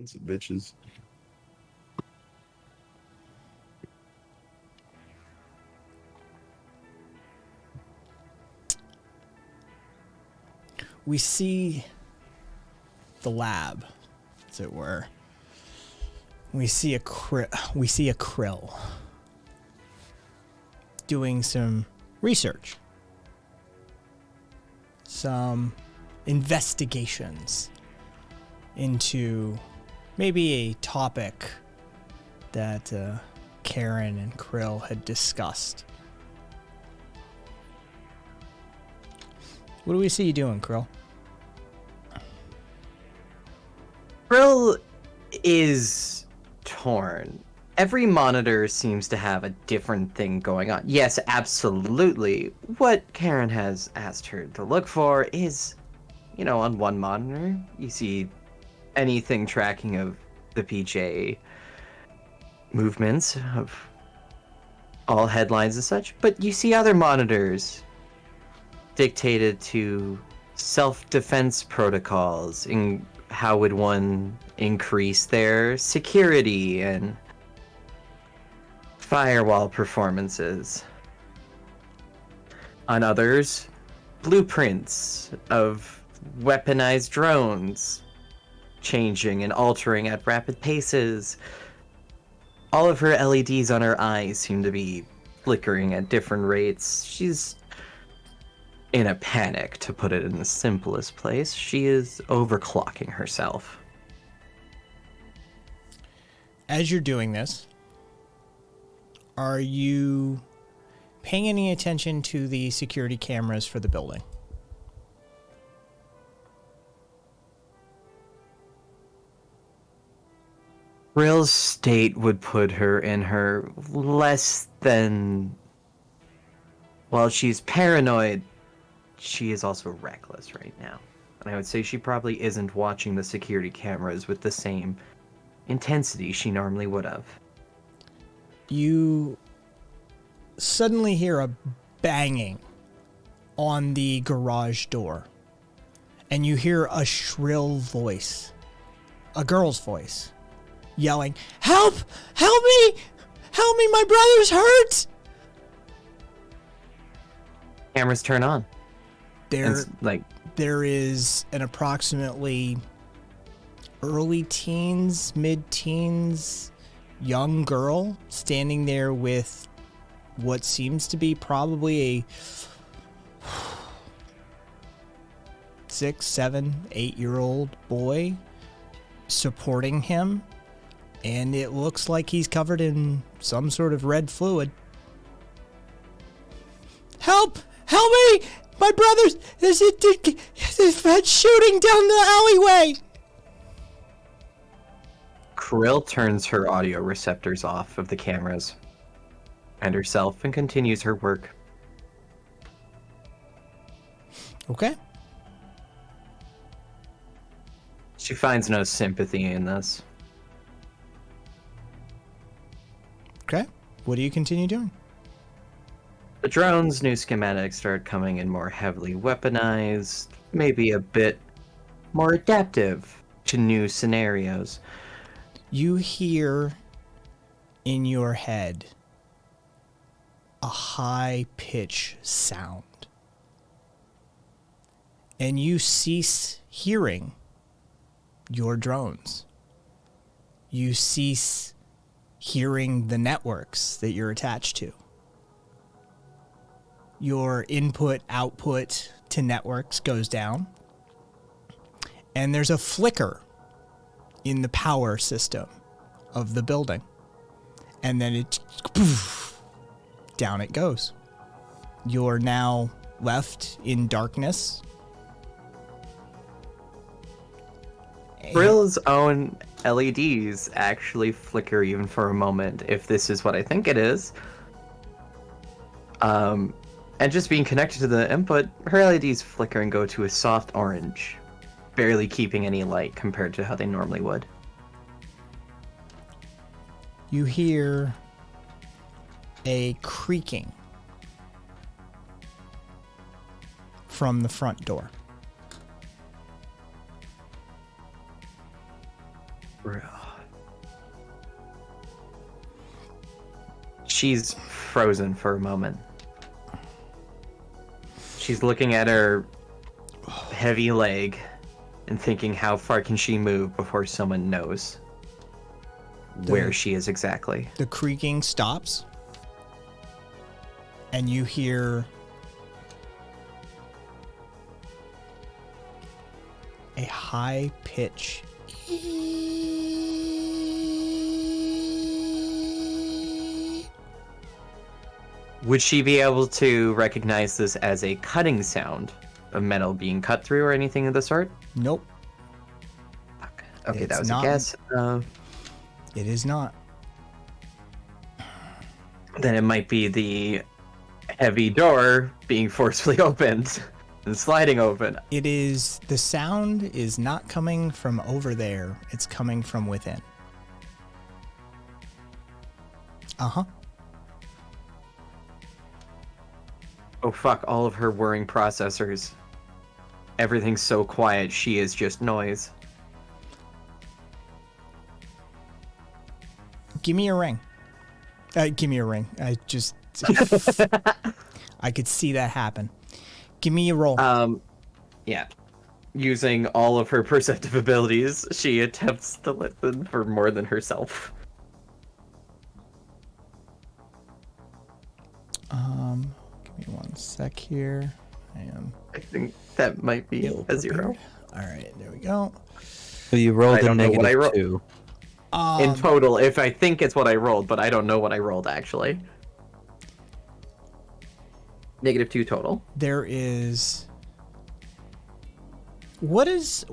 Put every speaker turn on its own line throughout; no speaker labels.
Sons of bitches.
We see the lab, as it were. We see a krill doing some research, some investigations into maybe a topic that Karen and Krill had discussed. What do we see you doing, Krill?
Krill is torn. Every monitor seems to have a different thing going on. Yes, absolutely. What Karen has asked her to look for is, on one monitor, you see anything tracking of the PJ movements of all headlines and such, but you see other monitors dictated to self-defense protocols in how would one increase their security and firewall performances. On others, blueprints of weaponized drones changing and altering at rapid paces. All of her LEDs on her eyes seem to be flickering at different rates. She's in a panic, to put it in the simplest place. She is overclocking herself.
As you're doing this, are you paying any attention to the security cameras for the building?
Rill's state would put her in her less than... While she's paranoid, she is also reckless right now. And I would say she probably isn't watching the security cameras with the same intensity she normally would have.
You suddenly hear a banging on the garage door. And you hear a shrill voice, a girl's voice, yelling, "Help! Help me! Help me! My brother's hurt!"
Cameras turn on.
There is an approximately early teens, mid-teens, young girl standing there with what seems to be probably a 6, 7, 8-year-old boy supporting him, and it looks like he's covered in some sort of red fluid. Help! Help me! My brother's... There's a shooting down the alleyway!
Krill turns her audio receptors off of the cameras and herself and continues her work.
Okay.
She finds no sympathy in this.
Okay. What do you continue doing?
The drone's new schematics start coming in more heavily weaponized, maybe a bit more adaptive to new scenarios.
You hear in your head a high-pitched sound. And you cease hearing your drones. You cease hearing the networks that you're attached to. Your input-output to networks goes down. And there's a flicker in the power system of the building. And then it... poof, down it goes. You're now left in darkness.
Brill's own LEDs actually flicker even for a moment, if this is what I think it is. And just being connected to the input, her LEDs flicker and go to a soft orange, barely keeping any light compared to how they normally would.
You hear a creaking from the front door.
She's frozen for a moment. She's looking at her heavy leg and thinking, how far can she move before someone knows where she is exactly?
The creaking stops, and you hear a high pitch.
Would she be able to recognize this as a cutting sound of metal being cut through or anything of the sort?
Nope.
Fuck. Okay,
It's
that was
not.
a guess.
It is not.
Then it might be the heavy door being forcefully opened and sliding open.
It is. The sound is not coming from over there. It's coming from within. Uh-huh.
Oh fuck, all of her whirring processors. Everything's so quiet, she is just noise.
Give me a ring. Give me a ring. I just... I could see that happen. Give me a roll.
Yeah. Using all of her perceptive abilities, she attempts to listen for more than herself.
Give me one sec here.
I think that might be a 0.
All right, there we go.
So you rolled
I don't
a
know what I
negative 2.
In total, if I think it's what I rolled, but I don't know what I rolled actually. -2 total.
There is... What is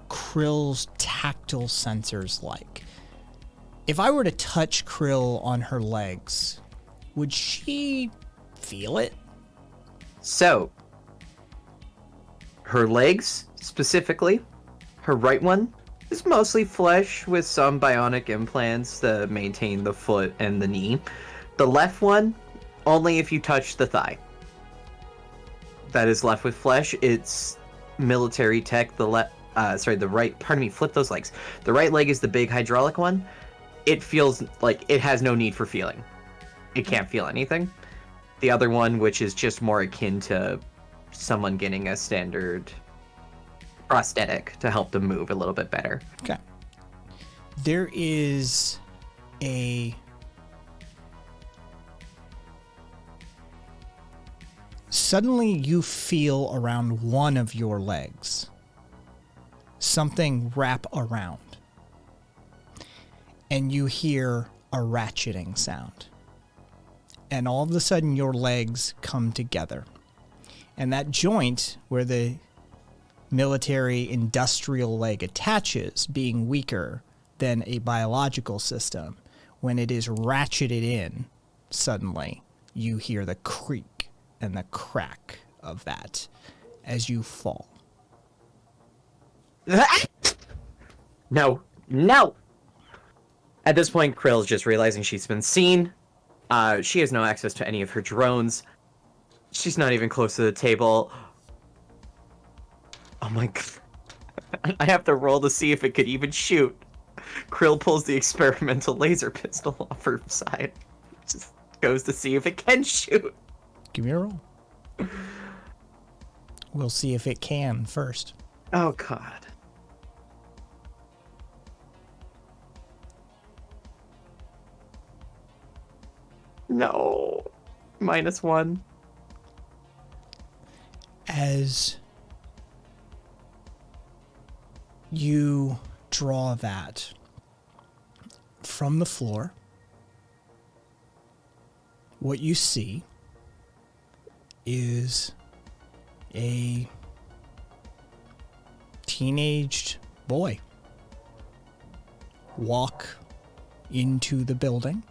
Krill's tactile sensors like? If I were to touch Krill on her legs, would she feel it?
So, her legs, specifically, her right one, is mostly flesh with some bionic implants to maintain the foot and the knee. The left one, only if you touch the thigh. That is left with flesh. It's military tech. The right, pardon me, flip those legs. The right leg is the big hydraulic one. It feels like it has no need for feeling. It can't feel anything. The other one, which is just more akin to someone getting a standard prosthetic to help them move a little bit better.
Okay. There is a... Suddenly you feel around one of your legs something wrap around. And you hear a ratcheting sound. And all of a sudden your legs come together. And that joint where the military industrial leg attaches, being weaker than a biological system, when it is ratcheted in, suddenly you hear the creak and the crack of that as you fall.
No. At this point, Krill's just realizing she's been seen. She has no access to any of her drones. She's not even close to the table. Oh my god. I have to roll to see if it could even shoot. Krill pulls the experimental laser pistol off her side. Just goes to see if it can shoot.
Give me a roll. We'll see if it can first.
Oh god. No. -1.
As you draw that from the floor, what you see is a teenaged boy walk into the building.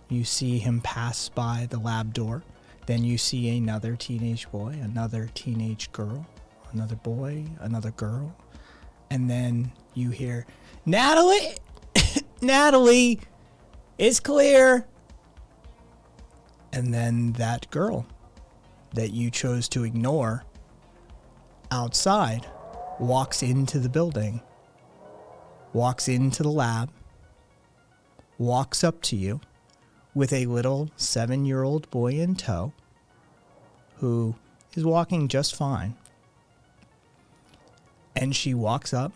You see him pass by the lab door. Then you see another teenage boy, another teenage girl, another boy, another girl. And then you hear, Natalie, Natalie, it's clear. And then that girl that you chose to ignore outside walks into the building, walks into the lab, walks up to you with a little 7-year-old boy in tow who is walking just fine. And she walks up,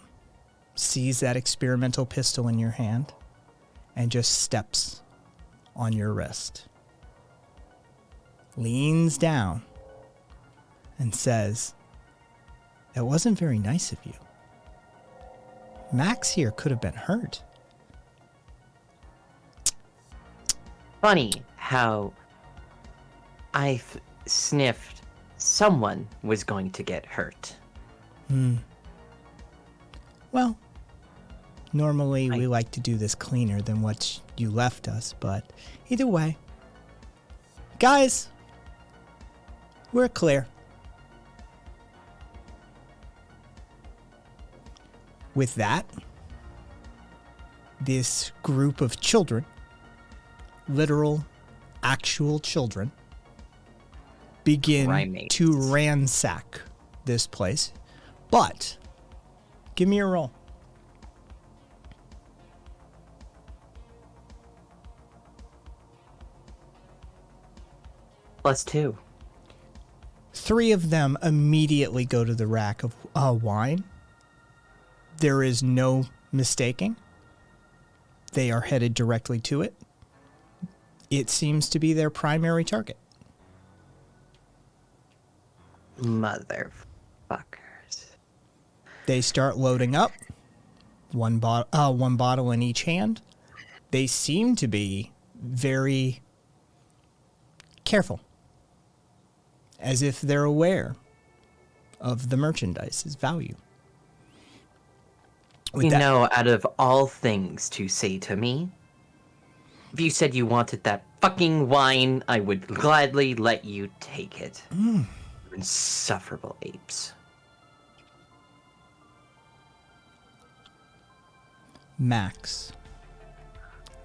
sees that experimental pistol in your hand, and just steps on your wrist. Leans down and says, "That wasn't very nice of you. Max here could have been hurt."
Funny how I sniffed someone was going to get hurt.
Well, normally we like to do this cleaner than what you left us, but either way. Guys, we're clear. With that, this group of children, literal, actual children, begin
Primates.
to ransack this place. But, give me a roll.
+2.
3 of them immediately go to the rack of wine. There is no mistaking. They are headed directly to it. It seems to be their primary target.
Motherfuckers.
They start loading up. One bottle in each hand. They seem to be very careful, as if they're aware of the merchandise's value.
Out of all things to say to me, if you said you wanted that fucking wine, I would gladly let you take it. You insufferable apes.
Max,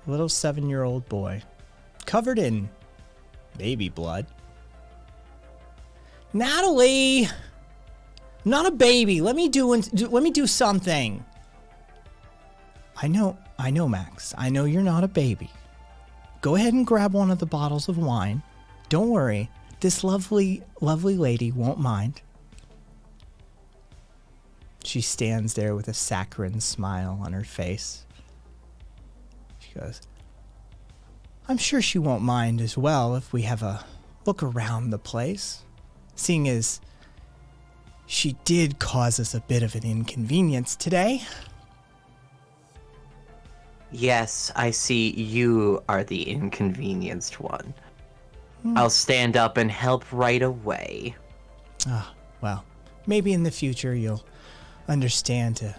a little 7-year-old boy, covered in baby blood. Natalie, I'm not a baby. Let me do something. I know, Max. I know you're not a baby. Go ahead and grab one of the bottles of wine. Don't worry. This lovely, lovely lady won't mind. She stands there with a saccharine smile on her face. She goes, "I'm sure she won't mind as well if we have a look around the place, seeing as she did cause us a bit of an inconvenience today."
Yes, I see you are the inconvenienced one. I'll stand up and help right away.
Well, maybe in the future you'll understand to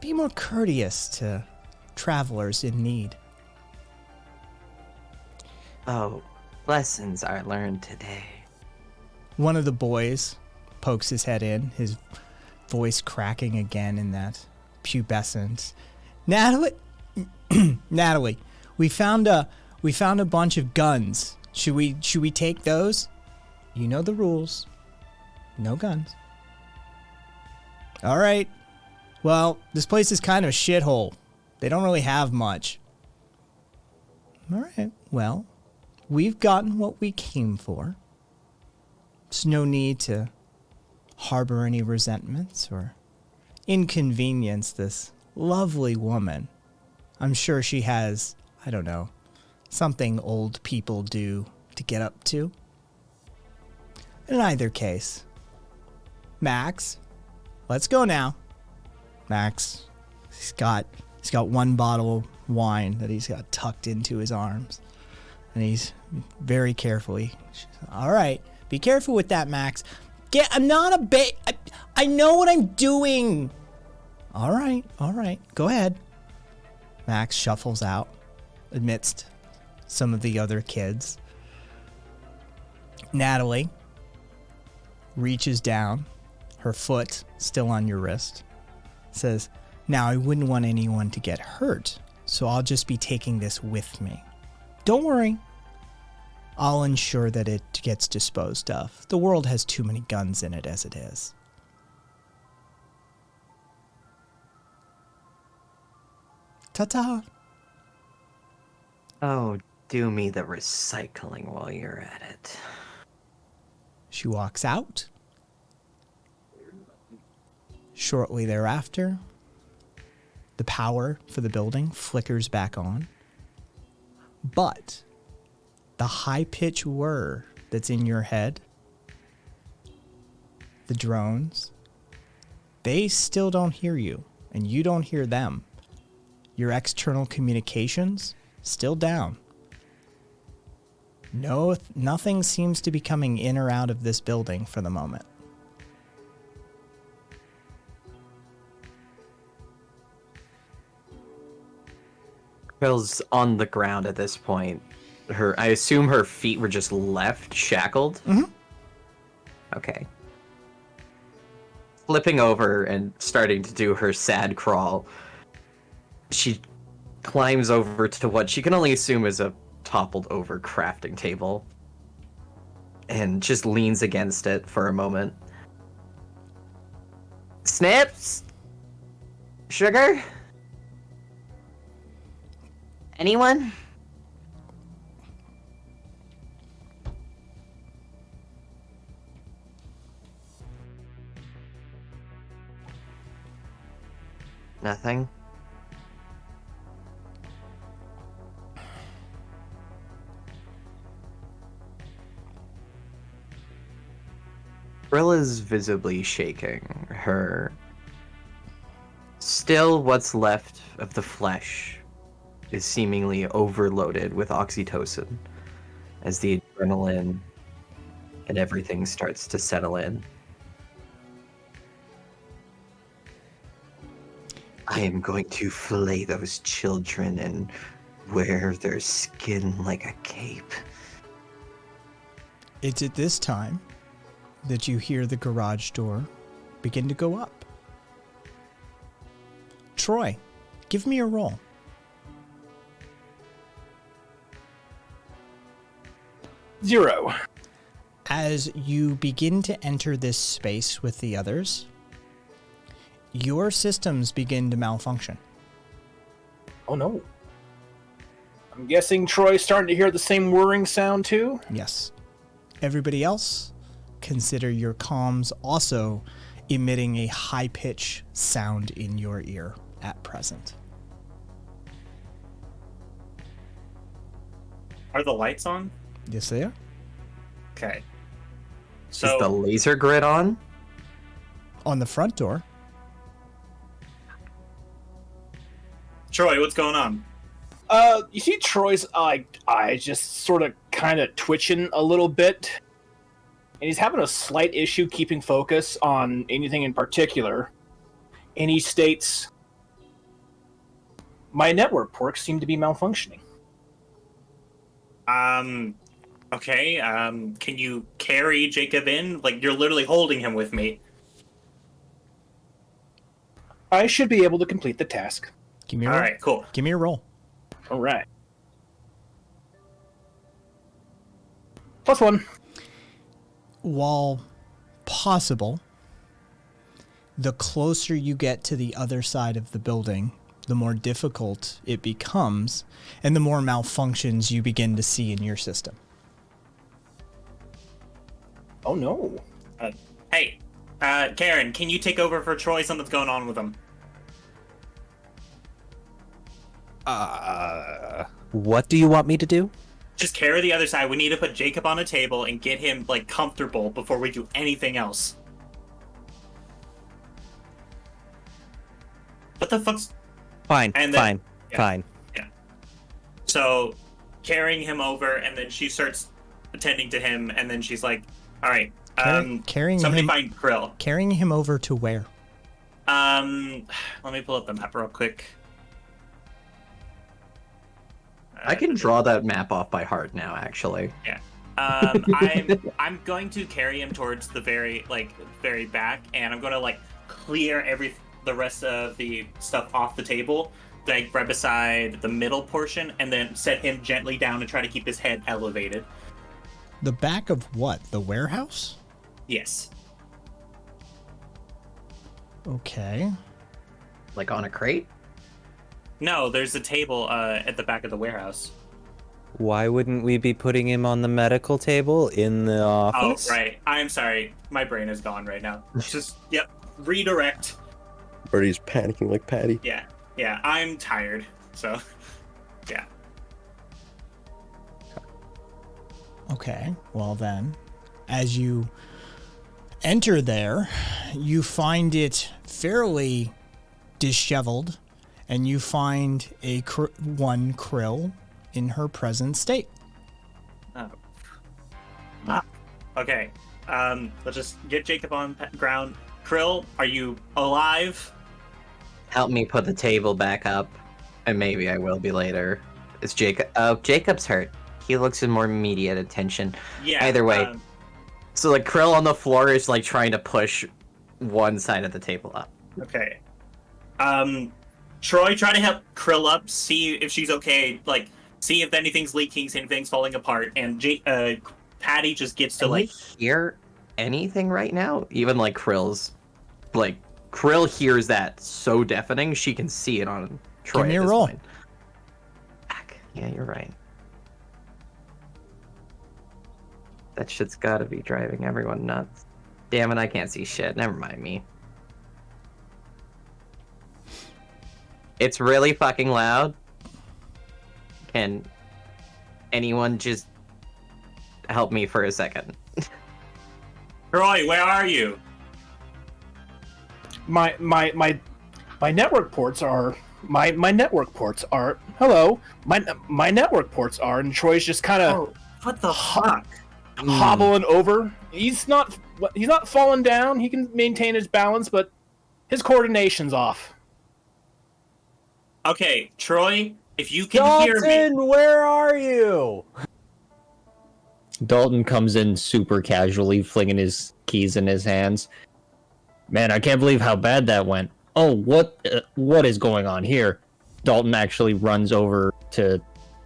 be more courteous to travelers in need.
Oh, lessons are learned today.
One of the boys pokes his head in, his voice cracking again in that pubescent. Natalie, we found a bunch of guns. Should we take those? You know the rules. No guns. All right. Well, this place is kind of a shithole. They don't really have much. All right. Well, we've gotten what we came for. There's no need to harbor any resentments or inconvenience this lovely woman. I'm sure she has, I don't know, something old people do to get up to. In either case, Max, let's go now. Max, he's got one bottle of wine that he's got tucked into his arms, and he's very carefully. All right, be careful with that, Max. I'm not a I know what I'm doing. All right, go ahead. Max shuffles out amidst some of the other kids. Natalie reaches down, her foot still on your wrist, says, "Now I wouldn't want anyone to get hurt, so I'll just be taking this with me. Don't worry. I'll ensure that it gets disposed of. The world has too many guns in it as it is." Ta-ta.
Oh, do me the recycling while you're at it.
She walks out. Shortly thereafter, the power for the building flickers back on. But the high-pitched whir that's in your head, the drones, they still don't hear you, and you don't hear them. Your external communications still down. No, nothing seems to be coming in or out of this building for the moment.
Krill's on the ground at this point. I assume her feet were just left shackled.
Mm-hmm.
Okay. Flipping over and starting to do her sad crawl, she climbs over to what she can only assume is a toppled over crafting table and just leans against it for a moment. Snips? Sugar? Anyone? Nothing? Brilla's visibly shaking. Still what's left of the flesh is seemingly overloaded with oxytocin as the adrenaline and everything starts to settle in. I am going to fillet those children and wear their skin like a cape.
It's at this time that you hear the garage door begin to go up. Troy, give me a roll.
Zero.
As you begin to enter this space with the others, your systems begin to malfunction.
Oh no. I'm guessing Troy's starting to hear the same whirring sound too?
Yes. Everybody else, consider your comms also emitting a high-pitched sound in your ear at present.
Are the lights on?
Yes, they are.
Okay.
Is
So
the laser grid on?
On the front door.
Troy, what's going on?
You see Troy's eyes just sort of kind of twitching a little bit. And he's having a slight issue keeping focus on anything in particular. And he states, my network ports seem to be malfunctioning.
Okay, can you carry Jacob in? Like, you're literally holding him with me.
I should be able to complete the task.
Give me a roll.
All right, cool.
Give me a roll.
All right. +1.
While possible, the closer you get to the other side of the building, the more difficult it becomes, and the more malfunctions you begin to see in your system.
Oh no.
Hey, Karen, can you take over for Troy? Something's going on with him.
What do you want me to do?
Just carry the other side. We need to put Jacob on a table and get him, like, comfortable before we do anything else. What the fuck's...
Fine,
And then-
fine.
So, carrying him over, and then she starts attending to him, and then she's like, all right,
Carrying
somebody
him,
find Krill.
carrying him over to where?
Let me pull up the map real quick.
I can draw that map off by heart now, actually.
I'm going to carry him towards the very back, and I'm going to clear the rest of the stuff off the table, like right beside the middle portion, and then set him gently down and try to keep his head elevated.
The back of what? The warehouse?
Yes.
Okay.
Like on a crate?
No, there's a table at the back of the warehouse.
Why wouldn't we be putting him on the medical table in the
Oh,
office?
right. I'm sorry. My brain is gone right now. Just, yep. Redirect.
Birdie's panicking like Patty.
Yeah. Yeah, I'm tired. So, yeah.
Okay, well then, as you enter there, you find it fairly disheveled, and you find one Krill in her present state.
Oh. Okay. Let's just get Jacob on ground. Krill, are you alive?
Help me put the table back up, and maybe I will be later. Is Jacob? Oh, Jacob's hurt. He looks in more immediate attention.
Yeah.
Either way. So like Krill on the floor is like trying to push one side of the table up.
Okay. Troy, try to help Krill up, see if she's okay, like, see if anything's leaking, see if anything's falling apart, and Patty just gets to,
Can
like...
you hear anything right now? Even like Krill's... Like, Krill hears that so deafening, she can see it on Troy.
Give me
at
a
this
roll.
point. Fuck. Yeah, you're right. That shit's gotta be driving everyone nuts. Damn it, I can't see shit. Never mind me. It's really fucking loud. Can anyone just help me for a second?
Troy, where are you?
My network ports are my network ports are hello. My network ports are, and Troy's just kind of
Oh, what the fuck?
hobbling over. He's not falling down. He can maintain his balance, but his coordination's off.
Okay, Troy, if you can hear me...
Dalton, where are you?
Dalton comes in super casually, flinging his keys in his hands. Man, I can't believe how bad that went. Oh, what is going on here? Dalton actually runs over to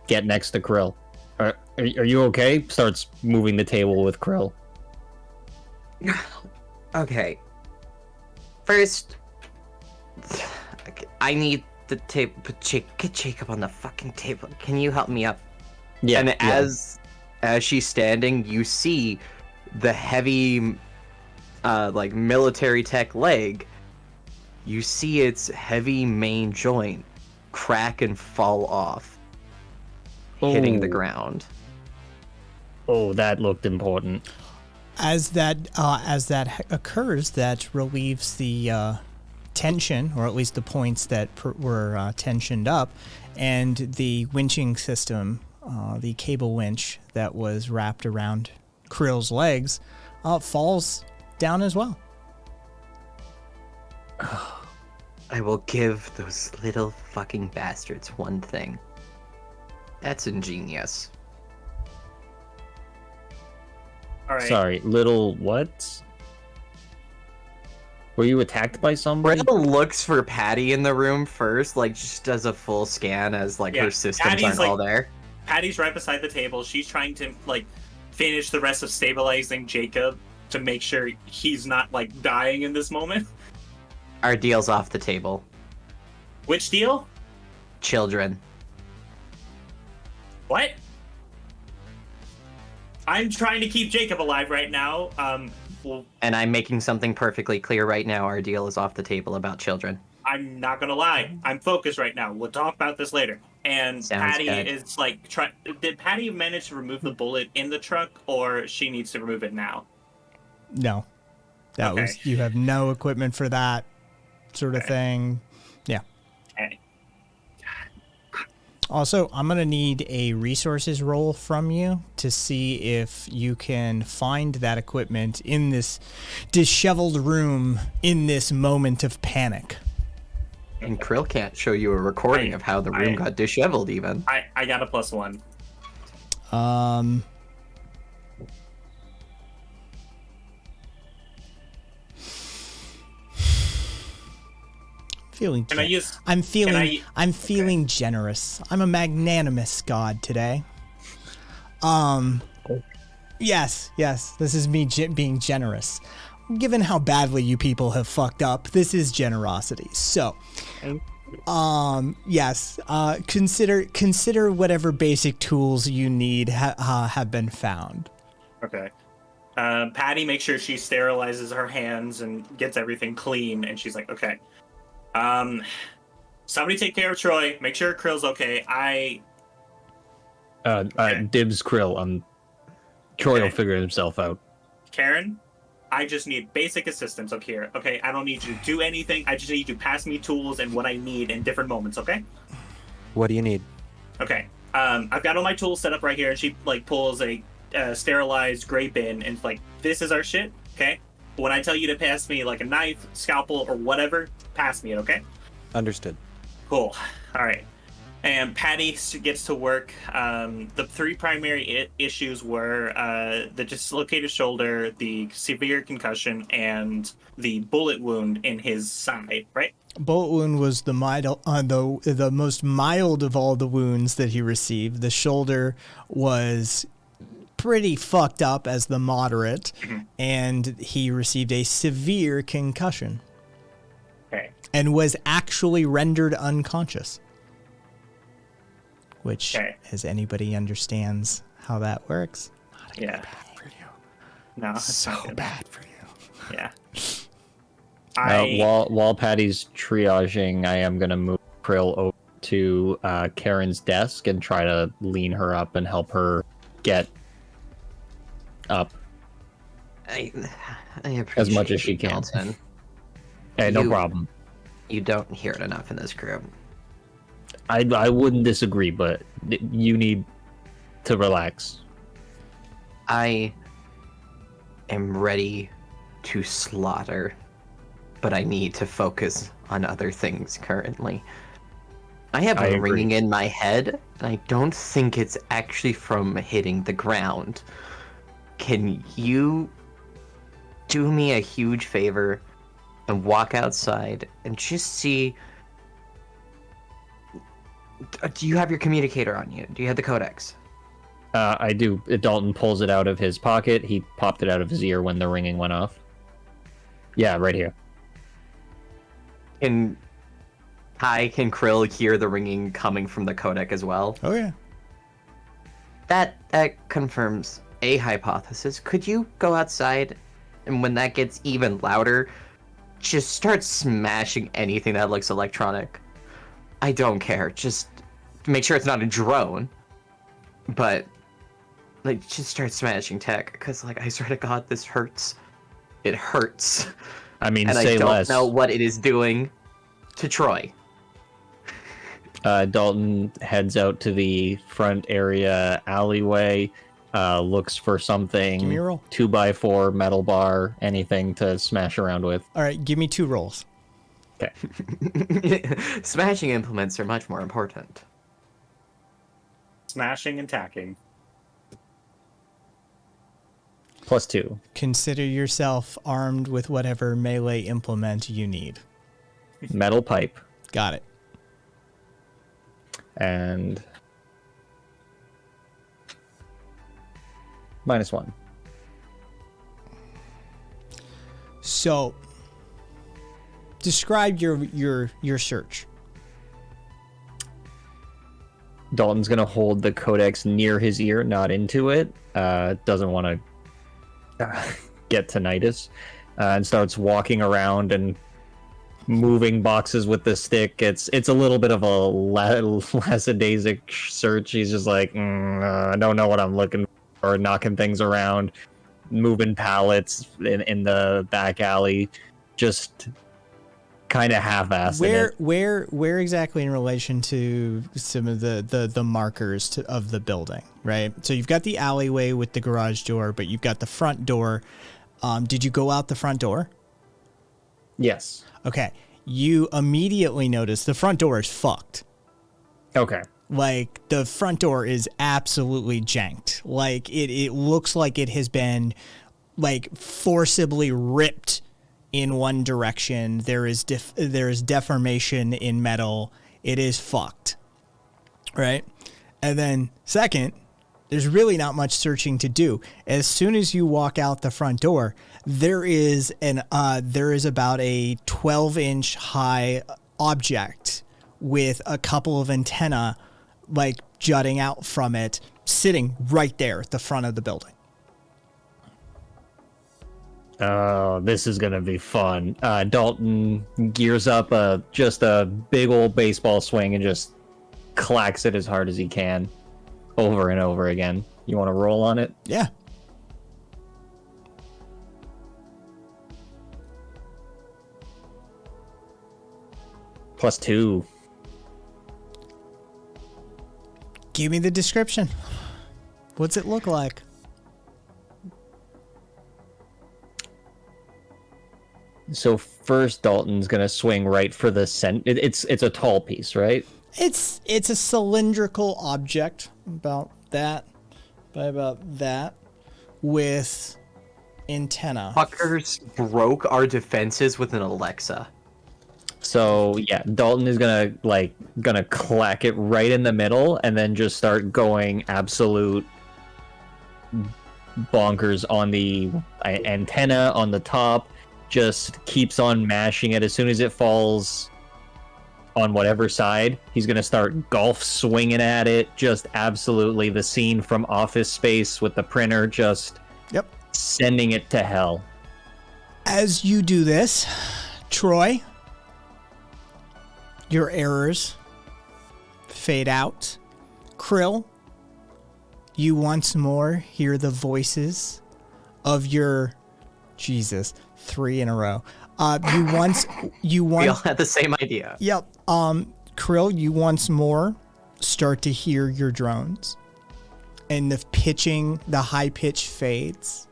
get next to Krill. Are you okay? Starts moving the table with Krill.
Okay. First, I need the table. Get Jacob on the fucking table. Can you help me up?
Yeah.
And as she's standing, you see the heavy, like military tech leg. You see its heavy main joint crack and fall off, hitting the ground.
Oh, that looked important.
As that occurs, that relieves the tension, or at least the points that were tensioned up, and the winching system, the cable winch that was wrapped around Krill's legs, falls down as well.
I will give those little fucking bastards one thing. That's ingenious.
All right.
Sorry, little what? Were you attacked by somebody?
Brenda looks for Patty in the room first, like just does a full scan as like
Yeah,
her systems
Patty's,
aren't all
like-
there.
Patty's right beside the table. She's trying to, like, finish the rest of stabilizing Jacob to make sure he's not, like, dying in this moment.
Our deal's off the table.
Which deal?
Children.
What? I'm trying to keep Jacob alive right now. Well,
And I'm making something perfectly clear right now. Our deal is off the table about children.
I'm not gonna lie. I'm focused right now. We'll talk about this later. And
Sounds
Patty
good.
is like, did Patty manage to remove the bullet in the truck, or she needs to remove it now?
No, that
Okay.
was, you have no equipment for that sort of
Okay.
thing. Yeah.
Okay.
Also, I'm going to need a resources roll from you to see if you can find that equipment in this disheveled room in this moment of panic.
And Krill can't show you a recording of how the room got disheveled even.
I got a +1.
Feeling
Can I use?
I'm feeling
I-
I'm feeling generous. I'm a magnanimous god today. Yes, this is me being generous. Given how badly you people have fucked up, this is generosity. So, Yes. Consider whatever basic tools you need have been found.
Okay. Patty makes sure she sterilizes her hands and gets everything clean, and she's like, okay. Somebody take care of Troy. Make sure Krill's okay.
Dibs Krill. Troy will figure himself out.
Karen, I just need basic assistance up here. Okay, I don't need you to do anything. I just need you to pass me tools and what I need in different moments. Okay.
What do you need?
Okay. I've got all my tools set up right here, and she like pulls a sterilized gray bin and like, this is our shit. Okay. When I tell you to pass me like a knife, scalpel, or whatever, pass me it. Okay.
Understood.
Cool. All right. And Patty gets to work. The three primary issues were the dislocated shoulder, the severe concussion, and the bullet wound in his side, right?
Bullet wound was the most mild of all the wounds that he received. The shoulder was pretty fucked up as the moderate, and he received a severe concussion.
Okay.
And was actually rendered unconscious. Which, as anybody understands how that works, not a good bad for you.
No, it's
so
not good.
bad for you.
Yeah.
While Patty's triaging, I am gonna move Krill over to Karen's desk and try to lean her up and help her get up
I appreciate
as much as she can.
Dalton.
Hey, no problem.
You don't hear it enough in this group.
I wouldn't disagree, but you need to relax.
I am ready to slaughter, but I need to focus on other things currently. I have
I
a
agree.
ringing in my head, and I don't think it's actually from hitting the ground. Can you do me a huge favor and walk outside and just see... Do you have your communicator on you? Do you have the codex?
I do. Dalton pulls it out of his pocket. He popped it out of his ear when the ringing went off. Yeah, right here.
Can Krill hear the ringing coming from the codec as well?
Oh, yeah.
That confirms a hypothesis. Could you go outside, and when that gets even louder, just start smashing anything that looks electronic? I don't care. Just make sure it's not a drone. But, like, just start smashing tech. Because, like, I swear to God, this hurts. It hurts.
I mean,
And
say
I don't
less.
know what it is doing to Troy.
Dalton heads out to the front area alleyway, looks for something.
Give me a roll.
2x4 metal bar, anything to smash around with.
All right, give me 2 rolls.
Okay.
Smashing implements are much more important.
Smashing and tacking.
+2.
Consider yourself armed with whatever melee implement you need.
Metal pipe.
Got it.
And -1.
So, describe your search.
Dalton's gonna hold the codex near his ear, not into it. Doesn't want to get tinnitus, and starts walking around and moving boxes with the stick. It's a little bit of a lackadaisic search. He's just like, I don't know what I'm looking for. Knocking things around, moving pallets in the back alley, just kind of half-assed.
Where exactly in relation to some of the markers of the building, right? So you've got the alleyway with the garage door, but you've got the front door. Did you go out the front door?
Yes.
Okay. You immediately notice the front door is fucked.
Okay.
Like, the front door is absolutely janked. Like, it looks like it has been, like, forcibly ripped in one direction. There is deformation in metal. It is fucked. Right? And then, second, there's really not much searching to do. As soon as you walk out the front door, there is about a 12-inch high object with a couple of antenna like jutting out from it, sitting right there at the front of the building.
Oh, this is gonna be fun. Dalton gears up just a big old baseball swing and just clacks it as hard as he can, over and over again. You want to roll on it?
Yeah.
+2.
Give me the description. What's it look like?
So first, Dalton's gonna swing right for the It's a tall piece, right?
It's a cylindrical object about that by about that with antenna.
Fuckers broke our defenses with an Alexa.
So yeah, Dalton is gonna clack it right in the middle, and then just start going absolute bonkers on the antenna on the top. Just keeps on mashing it. As soon as it falls on whatever side, he's gonna start golf swinging at it. Just absolutely the scene from Office Space with the printer, just sending it to hell.
As you do this, Troy, your errors fade out. Krill, you once more hear the voices of your 3 in a row. We
all had the same idea.
Yep. Krill, you once more start to hear your drones, and the high pitch fades.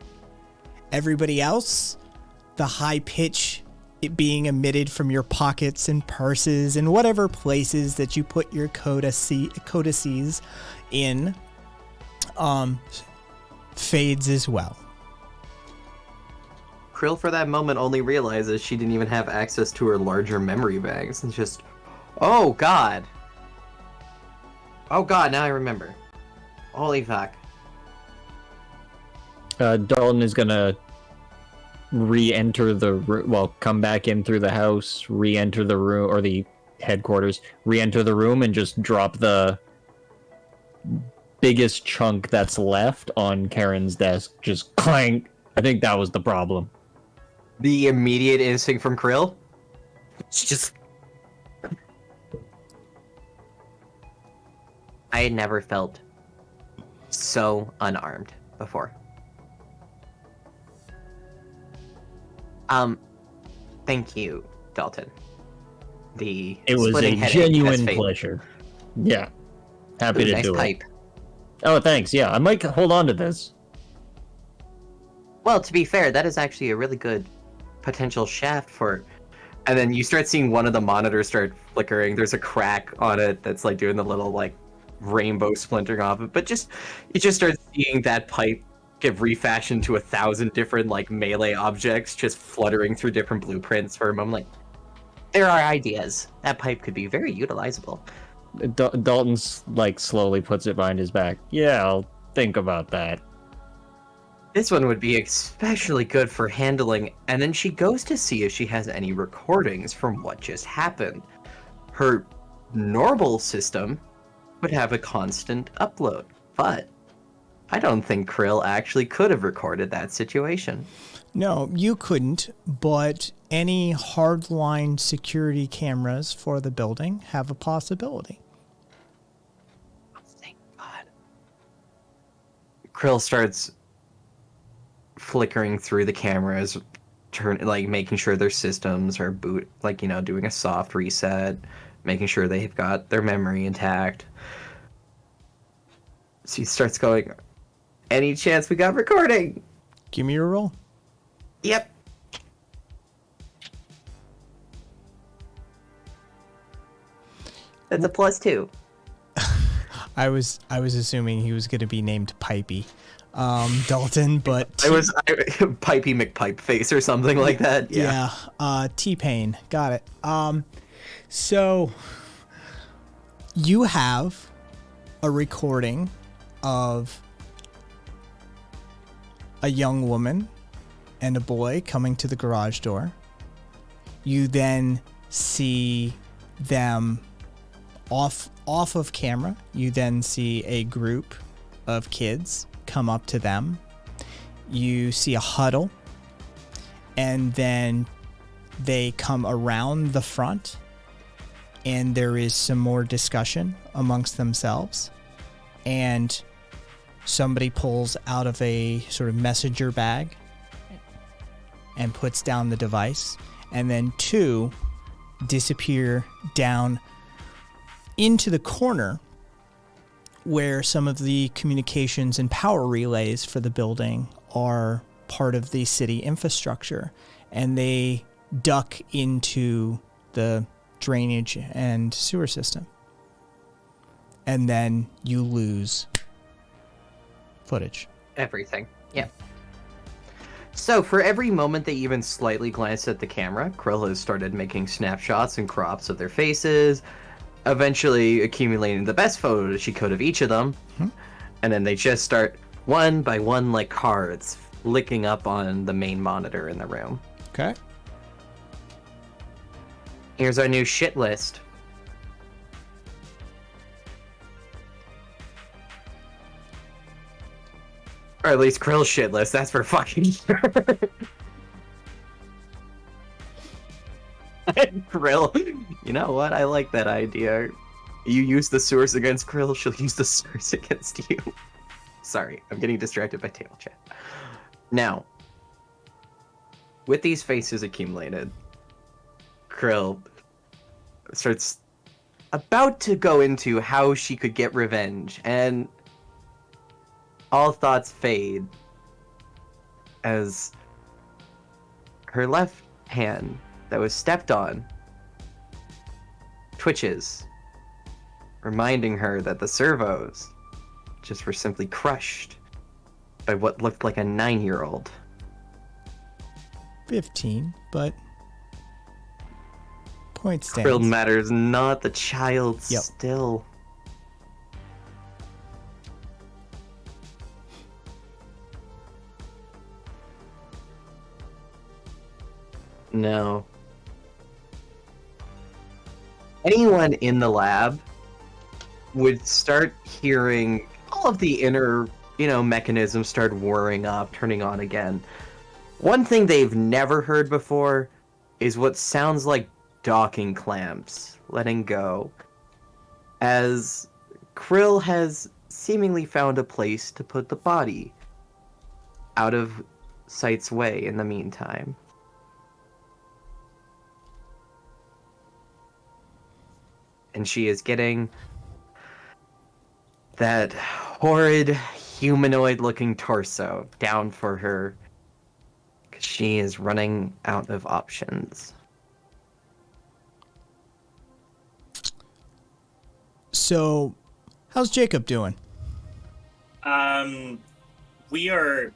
Everybody else, the high pitch being emitted from your pockets and purses and whatever places that you put your codices in, fades as well.
Krill for that moment only realizes she didn't even have access to her larger memory bags. It's just, oh god, now I remember. Holy fuck.
Dalton is gonna come back in through the house, re-enter the room, or the headquarters, re-enter the room, and just drop the biggest chunk that's left on Karen's desk. Just clank. I think that was the problem.
The immediate instinct from Krill? It's just... I had never felt so unarmed before. Thank you, Dalton.
It was a genuine pleasure. Yeah. Happy to
nice
do
pipe.
it. Oh, thanks. Yeah, I might hold on to this.
Well, to be fair, that is actually a really good potential shaft for... And then you start seeing one of the monitors start flickering. There's a crack on it that's like doing the little like rainbow splintering off it. But you just start seeing that pipe get refashioned to 1,000 different like melee objects, just fluttering through different blueprints for a moment. Like, there are ideas. That pipe could be very utilizable.
Dalton's like slowly puts it behind his back. Yeah, I'll think about that.
This one would be especially good for handling, and then she goes to see if she has any recordings from what just happened. Her normal system would have a constant upload, but I don't think Krill actually could have recorded that situation.
No, you couldn't, but any hardline security cameras for the building have a possibility.
Thank God. Krill starts flickering through the cameras, making sure their systems are doing a soft reset, making sure they've got their memory intact. She starts going, any chance we got recording?
Give me your roll.
Yep. That's a +2.
I was assuming he was going to be named Pipey, Dalton, but
I Pipey McPipeface or something like that. Yeah.
T-Pain, got it. So you have a recording of a young woman and a boy coming to the garage door. You then see them off of camera, you then see a group of kids come up to them. You see a huddle, and then they come around the front, and there is some more discussion amongst themselves. And somebody pulls out of a sort of messenger bag and puts down the device, and then two disappear down into the corner where some of the communications and power relays for the building are part of the city infrastructure, and they duck into the drainage and sewer system. And then you lose footage.
Everything. Yeah. So for every moment they even slightly glanced at the camera, Krill has started making snapshots and crops of their faces, eventually accumulating the best photos she could of each of them. And then they just start one by one like cards flicking up on the main monitor in the room.
Okay.
Here's our new shit list. Or at least Krill's shit list, that's for fucking sure. Krill, you know what? I like that idea. You use the sewers against Krill, she'll use the sewers against you. Sorry, I'm getting distracted by table chat. Now, with these faces accumulated, Krill starts about to go into how she could get revenge, and all thoughts fade as her left hand that was stepped on twitches, reminding her that the servos just were simply crushed by what looked like a 9-year-old.
15, but point stands.
Krill matters not, the child
Yep.
still. No. Anyone in the lab would start hearing all of the inner, mechanisms start whirring up, turning on again. One thing they've never heard before is what sounds like docking clamps letting go, as Krill has seemingly found a place to put the body out of sight's way in the meantime. And she is getting that horrid humanoid-looking torso down for her, because she is running out of options.
So, how's Jacob doing?
We are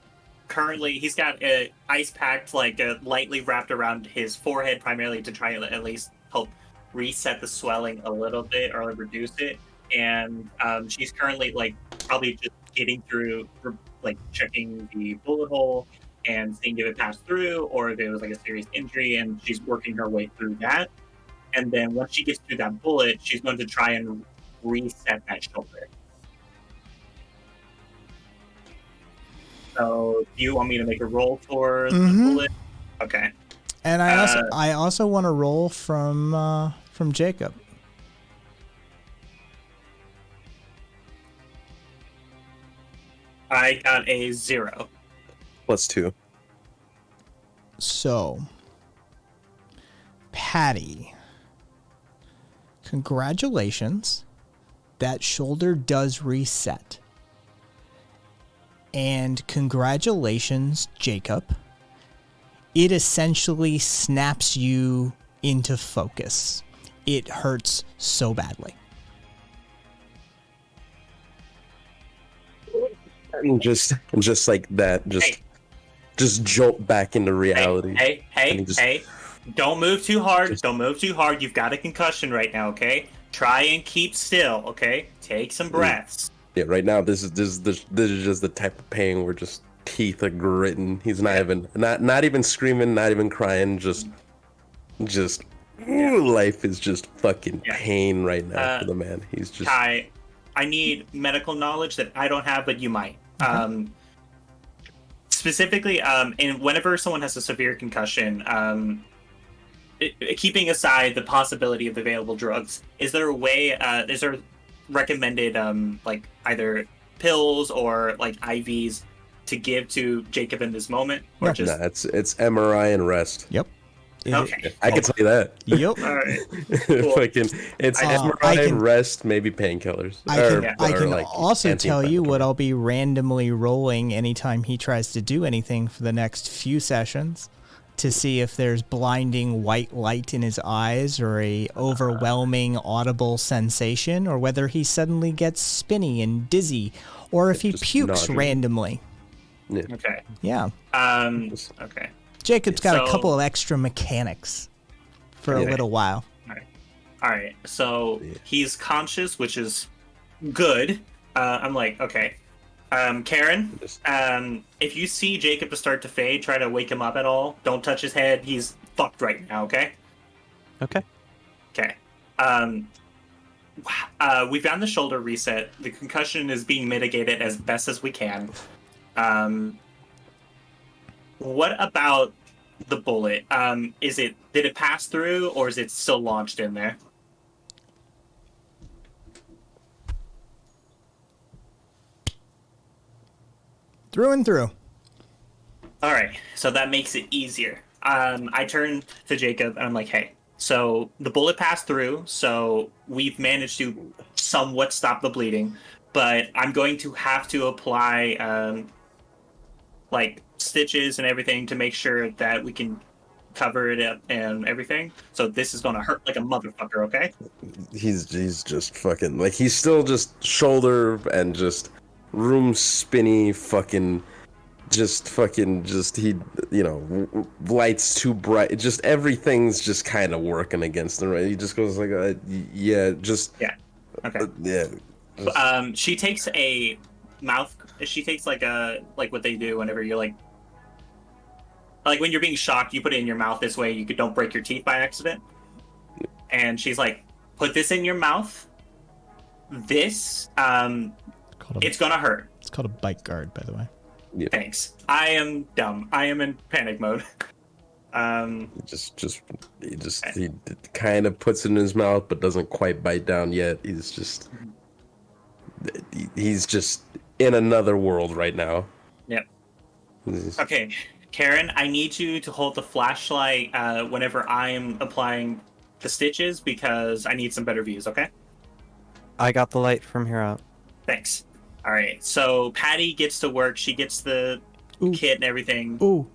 currently, he's got a ice pack lightly wrapped around his forehead, primarily to try and at least help reset the swelling a little bit or reduce it. And she's currently probably just getting through, checking the bullet hole and seeing if it passed through or if it was a serious injury, and she's working her way through that. And then once she gets through that bullet, she's going to try and reset that shoulder. So, do you want me to make a roll for the bullet? Okay.
And I also want to roll from Jacob.
I got a 0.
+2.
So, Patty, congratulations. That shoulder does reset. And congratulations, Jacob. It essentially snaps you into focus. It hurts so badly.
And just like that, just jolt back into reality.
Hey, don't move too hard. Don't move too hard. You've got a concussion right now, okay? Try and keep still, okay? Take some breaths.
Yeah, right now this is just the type of pain where just teeth are gritting. He's not even screaming, not even crying, just life is just fucking pain right now for the man. He's just.
Kai, I need medical knowledge that I don't have, but you might.
Okay.
Specifically, and whenever someone has a severe concussion, keeping aside the possibility of available drugs, is there a way? Is there recommended like either pills or like IVs to give to Jacob in this moment, or just?
Nah, it's MRI and rest.
Yep.
Okay.
I can tell you that.
Yep.
All right. Cool.
Fucking, it's MRI and rest, maybe painkillers.
I can
like
also tell you what
anti-inflammatory.
I'll be randomly rolling anytime he tries to do anything for the next few sessions to see if there's blinding white light in his eyes or a overwhelming audible sensation, or whether he suddenly gets spinny and dizzy, or if he
Just
pukes
nausea.
randomly.
Okay.
Yeah.
Okay.
Jacob's got a
So-
couple of extra mechanics for a
Yeah.
little while.
All right. So he's conscious, which is good. I'm like, okay. Karen, if you see Jacob to start to fade, try to wake him up at all. Don't touch his head. He's fucked right now. Okay.
Okay.
Okay. We found the shoulder reset. The concussion is being mitigated as best as we can. What about the bullet? Did it pass through, or is it still launched in there?
Through and through.
All right, so that makes it easier. I turn to Jacob and I'm like, hey, so the bullet passed through, so we've managed to somewhat stop the bleeding, but I'm going to have to apply like stitches and everything to make sure that we can cover it up and everything. So this is going to hurt like a motherfucker, okay?
He's just fucking like he's still just shoulder and just room spinny fucking he lights too bright, just everything's just kind of working against him, right? He just goes like okay.
She takes a mouth. She takes like what they do whenever you're like when you're being shocked, you put it in your mouth this way you don't break your teeth by accident. And she's like, put this in your mouth. This it's gonna hurt.
It's called a bite guard, by the way.
Thanks. I am dumb. I am in panic mode.
He kind of puts it in his mouth but doesn't quite bite down yet. He's just in another world right now.
Yep. Okay, Karen, I need you to hold the flashlight whenever I am applying the stitches because I need some better views, okay?
I got the light from here out.
Thanks. All right, so Patty gets to work. She gets the kit and everything.
Ooh.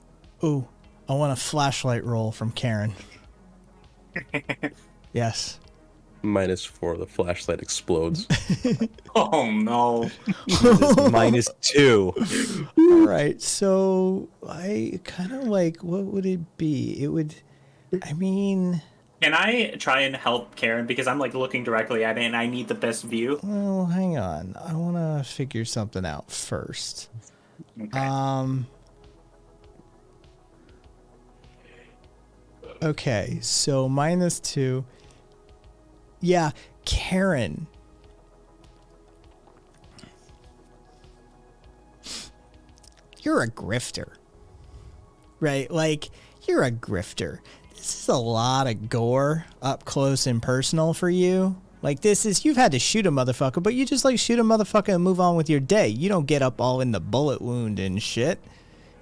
I want a flashlight roll from Karen. Yes.
-4, the flashlight explodes.
Oh, no.
-2.
All right, so I kind of like, what would it be?
Can I try and help Karen? Because I'm like looking directly at it and I need the best view.
Well, hang on. I want to figure something out first.
Okay.
Okay, so -2. Yeah, Karen. You're a grifter. Right? Like, you're a grifter. This is a lot of gore up close and personal for you. Like, you've had to shoot a motherfucker, but you just like shoot a motherfucker and move on with your day. You don't get up all in the bullet wound and shit.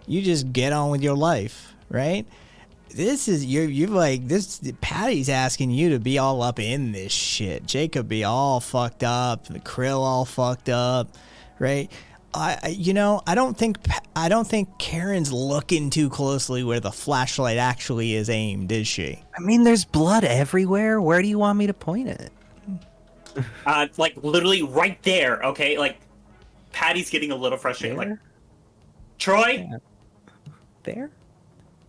You just get on with your life, right? You're like, Patty's asking you to be all up in this shit. Jacob be all fucked up, the Krill all fucked up, right? I don't think Karen's looking too closely where the flashlight actually is aimed, is she?
I mean, there's blood everywhere. Where do you want me to point it?
Like literally right there, okay? Like Patty's getting a little frustrated.
There?
Like, Troy,
There?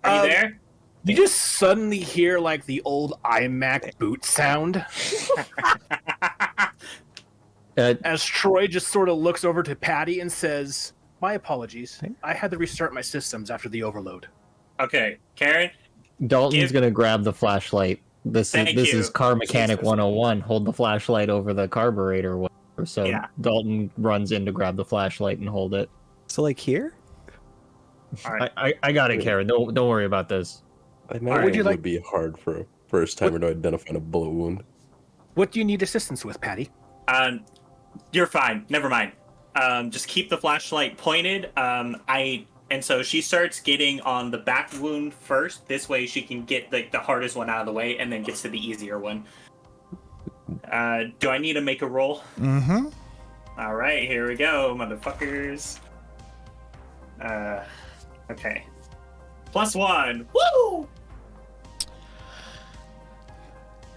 are you there?
You just suddenly hear like the old iMac boot sound as Troy just sort of looks over to Patty and says, "My apologies. I had to restart my systems after the overload."
Okay, Karen.
Dalton's gonna grab the flashlight This
Thank
is
you.
car mechanic
Jesus.
101. Hold the flashlight over the carburetor. Or whatever. So
Yeah.
Dalton runs in to grab the flashlight and hold it.
So like here?
All right.
I got it, Karen. Don't worry about this.
I imagine
would you
it
like-
would be hard for a first timer to identify a bullet wound.
What do you need assistance with, Patty?
You're fine. Never mind. Just keep the flashlight pointed. And so she starts getting on the back wound first. This way she can get the hardest one out of the way and then gets to the easier one. Do I need to make a roll?
Mm-hmm.
All right, here we go, motherfuckers. Okay. +1. Woo!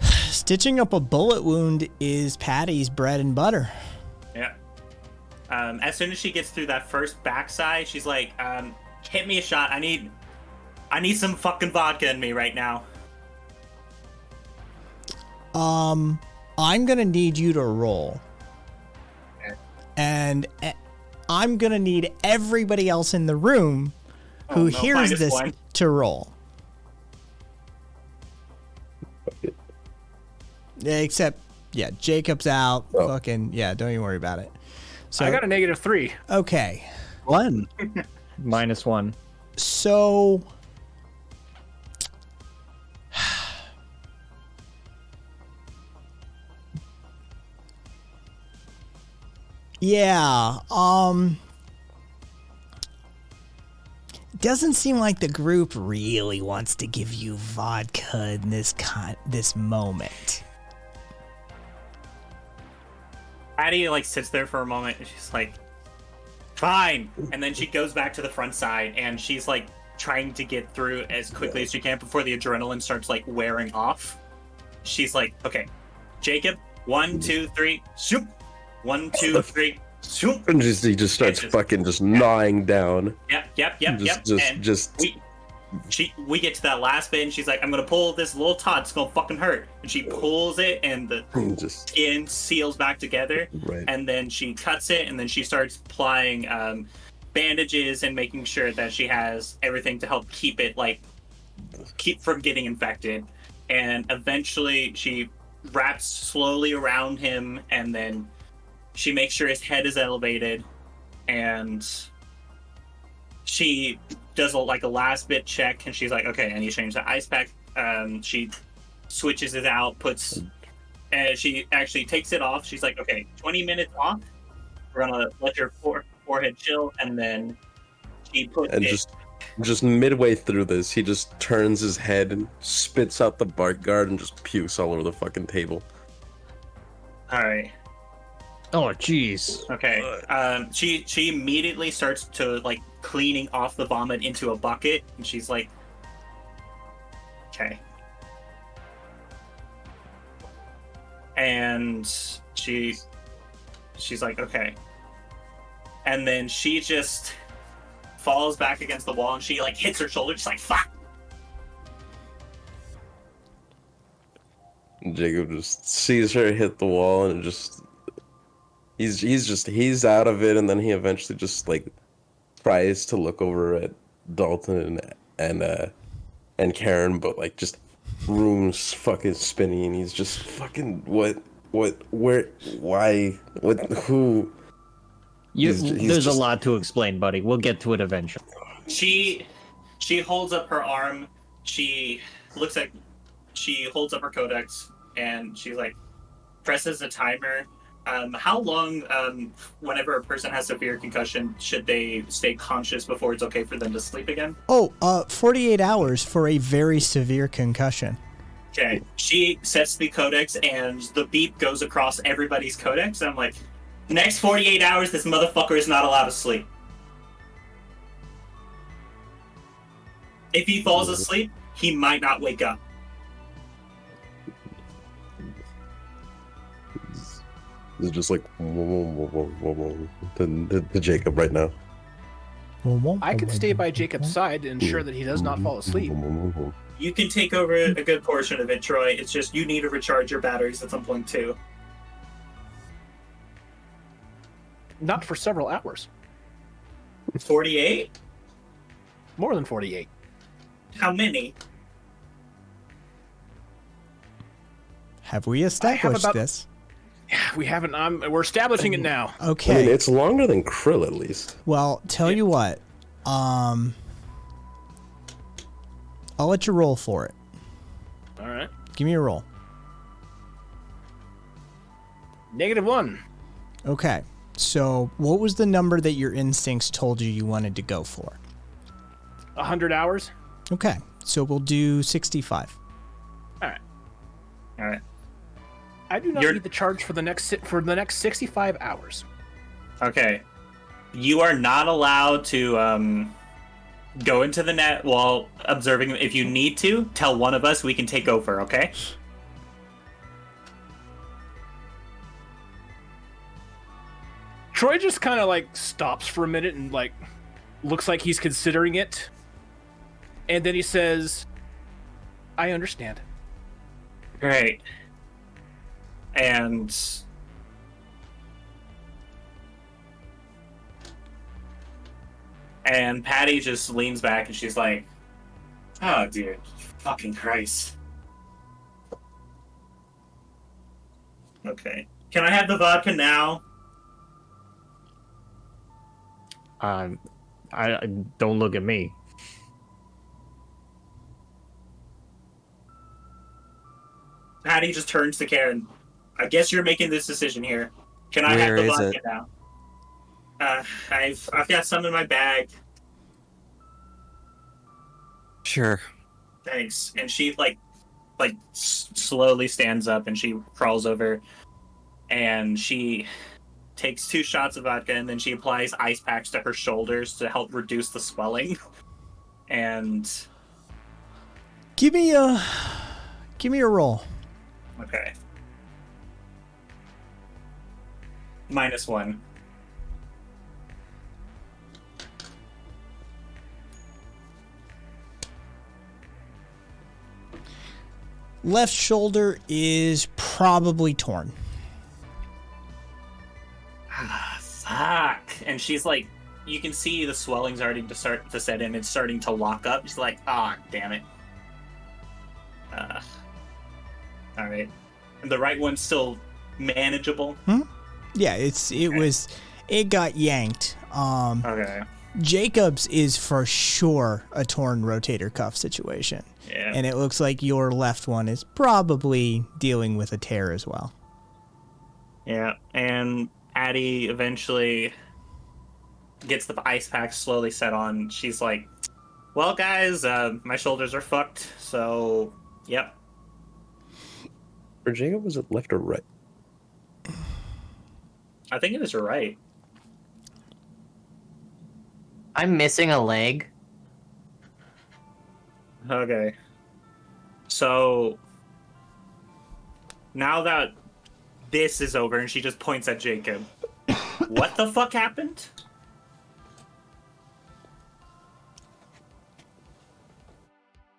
Stitching up a bullet wound is Patty's bread and butter.
Yeah. As soon as she gets through that first backside, she's like, hit me a shot. I need some fucking vodka in me right now.
I'm gonna need you to roll.
Okay.
And I'm gonna need everybody else in the room who
Oh, no,
hears this
-1.
to roll. Except, yeah, Jacob's out.
Oh.
Fucking, yeah, don't even worry about it. So
I got a -3.
okay.
1.
-1.
So yeah, doesn't seem like the group really wants to give you vodka in this moment.
Addie like sits there for a moment and she's like, fine. And then she goes back to the front side and she's like trying to get through as quickly as she can before the adrenaline starts like wearing off. She's like, okay, Jacob, 1, 2, 3, shoop. 1, 2, 3, shoop.
And he just starts fucking just gnawing down.
Yep.
Just
We get to that last bit and she's like, I'm gonna pull this little tot, it's gonna fucking hurt. And she pulls it and the
just
skin seals back together.
right.
And then she cuts it and then she starts applying bandages and making sure that she has everything to help keep from getting infected. And eventually she wraps slowly around him and then she makes sure his head is elevated and she does a last bit check and she's like, okay, I need to change the ice pack. She switches it out, and she actually takes it off. She's like, okay, 20 minutes off. We're gonna let your forehead chill, and then she puts
And
it.
just midway through this, he just turns his head and spits out the bark guard and just pukes all over the fucking table.
All right.
Oh, jeez.
Okay. She immediately starts to like cleaning off the vomit into a bucket, and she's like, okay. And she's like, okay. And then she just falls back against the wall, and she like hits her shoulder, just like fuck.
Jacob just sees her hit the wall and just he's out of it, and then he eventually just like tries to look over at Dalton and Karen, but like just room's fucking spinning and he's just fucking where why what who he's
There's
just-
a lot to explain, buddy. We'll get to it eventually.
She holds up her arm. She holds up her codex and she's like presses a timer. How long, whenever a person has severe concussion, should they stay conscious before it's okay for them to sleep again?
48 hours for a very severe concussion.
Okay. She sets the codex and the beep goes across everybody's codex. And I'm like, next 48 hours, this motherfucker is not allowed to sleep. If he falls asleep, he might not wake up.
It's just like whoa, to Jacob right now.
I could stay by Jacob's side to ensure that he does not fall asleep.
You can take over a good portion of it, Troy. It's just you need to recharge your batteries at some point too.
Not for several hours.
48?
More than 48.
How many?
Have we established
about-
this?
We haven't. We're establishing it now.
Okay.
I mean, it's longer than Krill, at least.
Well, tell you what. I'll let you roll for it.
All right.
Give me a roll.
-1.
Okay. So, what was the number that your instincts told you wanted to go for?
100 hours.
Okay. So, we'll do 65.
All right.
All right.
I do not
You're-
need the charge for the next 65 hours.
Okay. You are not allowed to go into the net while observing. If you need to, tell one of us. We can take over. Okay.
Troy just kind of like stops for a minute and like looks like he's considering it. And then he says, I understand.
Great. And Patty just leans back and she's like, "Oh, dude, fucking Christ." Okay. Can I have the vodka now?
I don't look at me.
Patty just turns to Karen. I guess you're making this decision here. Can I
Where
have the
is
vodka
it?
now? I've got some in my bag.
Sure.
Thanks. And she slowly stands up and she crawls over and she takes 2 shots of vodka and then she applies ice packs to her shoulders to help reduce the swelling. And
Give me a roll.
okay. -1.
Left shoulder is probably torn.
Fuck. And she's like, you can see the swelling's already start to set in. It's starting to lock up. She's like, ah, damn it. All right. And the right one's still manageable.
Yeah, it got yanked.
Okay.
Jacob's is for sure a torn rotator cuff situation.
Yeah.
And it looks like your left one is probably dealing with a tear as well.
Yeah. And Addie eventually gets the ice pack slowly set on. She's like, well, guys, my shoulders are fucked. So, yep.
For Jacob, was it left or right?
I think it is right.
I'm missing a leg.
Okay. So now that this is over and she just points at Jacob, what the fuck happened?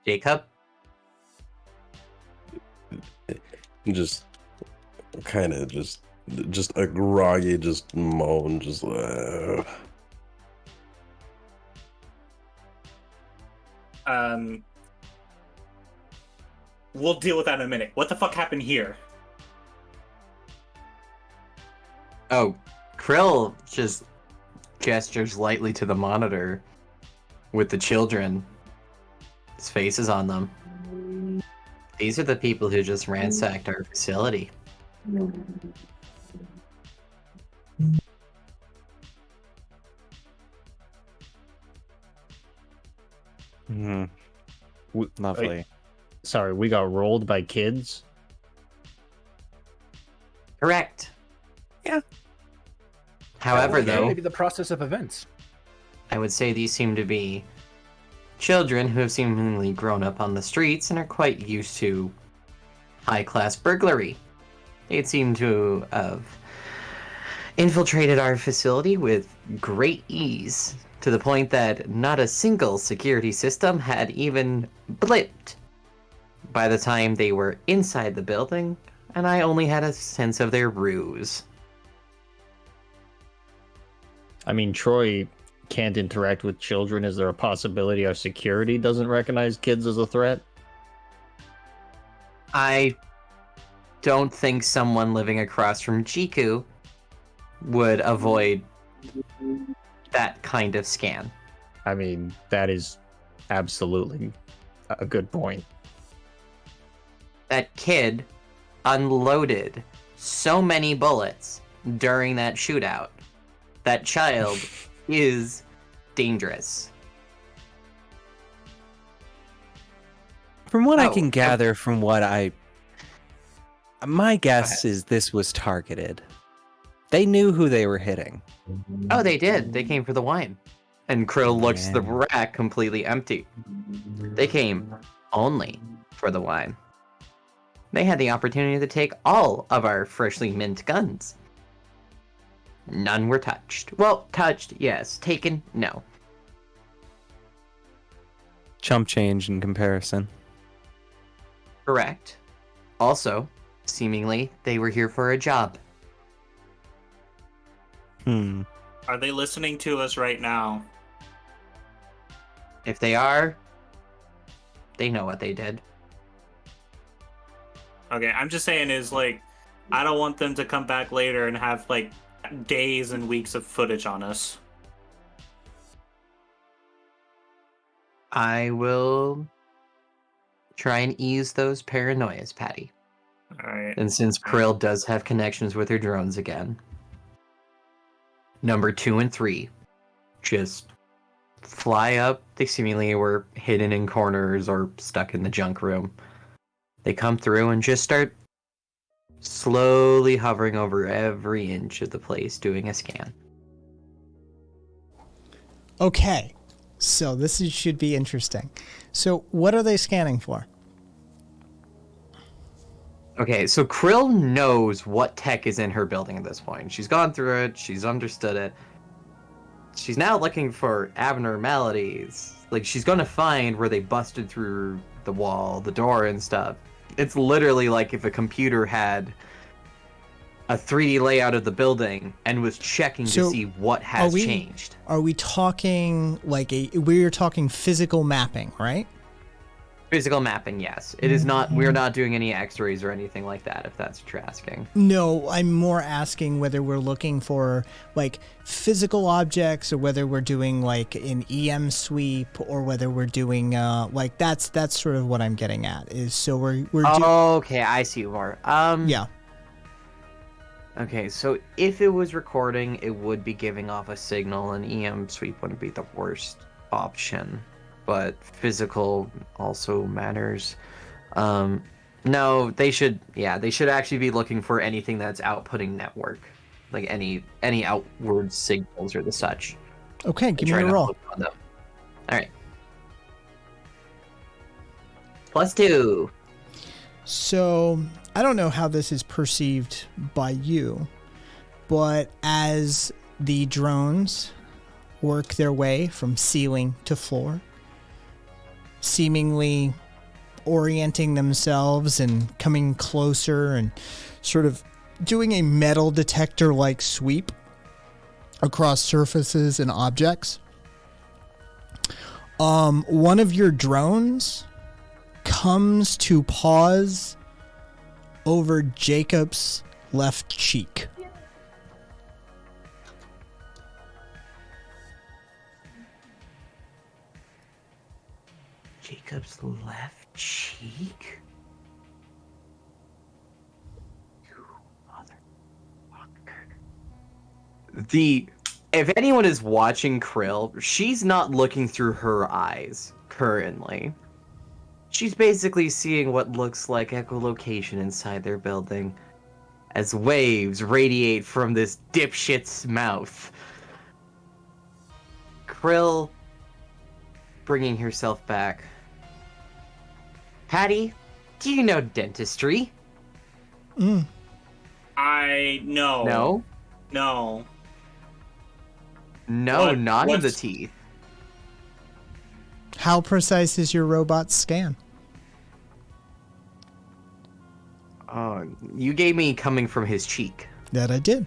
Jacob?
Just kind of just a groggy just moan, just
We'll deal with that in a minute. What the fuck happened here?
Oh, Krill just gestures lightly to the monitor with the children. His face is on them. These are the people who just ransacked our facility.
Hmm. Lovely.
Sorry, we got rolled by kids.
Correct.
Yeah.
However, though,
maybe the process of events.
I would say these seem to be children who have seemingly grown up on the streets and are quite used to high-class burglary. They seem to have infiltrated our facility with great ease, to the point that not a single security system had even blipped by the time they were inside the building, and I only had a sense of their ruse.
I mean, Troy can't interact with children. Is there a possibility our security doesn't recognize kids as a threat?
I don't think someone living across from Jiku would avoid that kind of scan.
I mean, that is absolutely a good point.
That kid unloaded so many bullets during that shootout. That child is dangerous.
From what I
Oh,
can gather, from what my guess
ahead.
is this was targeted. They knew who they were hitting.
Oh, they did. They came for the wine. And Krill looks the
Yeah.
rack completely empty. They came only for the wine. They had the opportunity to take all of our freshly mint guns. None were touched. Well, touched, yes. Taken, no.
Chump change in comparison.
Correct. Also, seemingly, they were here for a job.
Are they listening to us right now?
If they are, they know what they did.
Okay, I'm just saying is like, I don't want them to come back later and have like days and weeks of footage on us.
I will try and ease those paranoias, Patty.
Alright.
And since Krill does have connections with her drones again, number 2 and 3 just fly up. They seemingly were hidden in corners or stuck in the junk room. They come through and just start slowly hovering over every inch of the place, doing a scan.
Okay, so should be interesting. So what are they scanning for?
Okay, so Krill knows what tech is in her building at this point. She's gone through it, she's understood it. She's now looking for abnormalities. Like, she's gonna find where they busted through the wall, the door, and stuff. It's literally like if a computer had a 3D layout of the building and was checking
So,
to see what has
we-
changed.
Are we talking we're talking physical mapping, right?
Physical mapping, yes. It is not, we're not doing any x-rays or anything like that, if that's what you're asking.
No, I'm more asking whether we're looking for like physical objects or whether we're doing like an EM sweep or whether we're doing like that's sort of what I'm getting at is so we're
Okay, I see more.
yeah.
Okay, so if it was recording, it would be giving off a signal, and EM sweep wouldn't be the worst option. But physical also matters. No, they should actually be looking for anything that's outputting network. Like any outward signals or the such.
Okay, give me
Try
a
not to
roll.
look on them. Alright. +2.
So, I don't know how this is perceived by you, but as the drones work their way from ceiling to floor, seemingly orienting themselves and coming closer and sort of doing a metal detector-like sweep across surfaces and objects, one of your drones comes to pause over Jacob's left cheek.
Jacob's left cheek? You motherfucker. If anyone is watching Krill, she's not looking through her eyes currently. She's basically seeing what looks like echolocation inside their building as waves radiate from this dipshit's mouth. Krill bringing herself back. Patty, do you know dentistry?
I know.
No?
No.
No,
What-
not in the
what's-
teeth.
How precise is your robot's scan?
Oh, you gave me coming from his cheek.
That I did.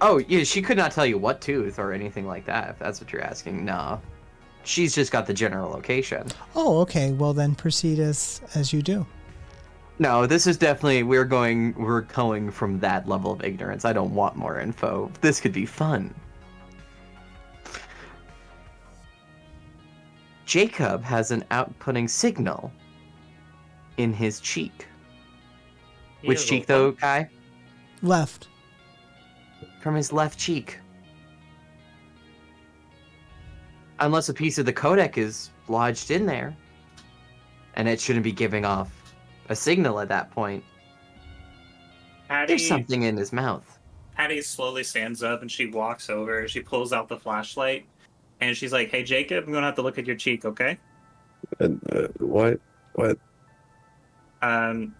Oh, yeah, she could not tell you what tooth or anything like that, if that's what you're asking. No. She's just got the general location.
Oh, okay. Well, then proceed as you do.
No, this is definitely we're going from that level of ignorance. I don't want more info. This could be fun. Jacob has an outputting signal in his cheek. Which cheek though, Kai?
Left.
From his left cheek. Unless a piece of the codec is lodged in there. And it shouldn't be giving off a signal at that point. There's something in his mouth.
Patty slowly stands up and she walks over. She pulls out the flashlight and she's like, "Hey, Jacob, I'm gonna have to look at your cheek, okay?"
What?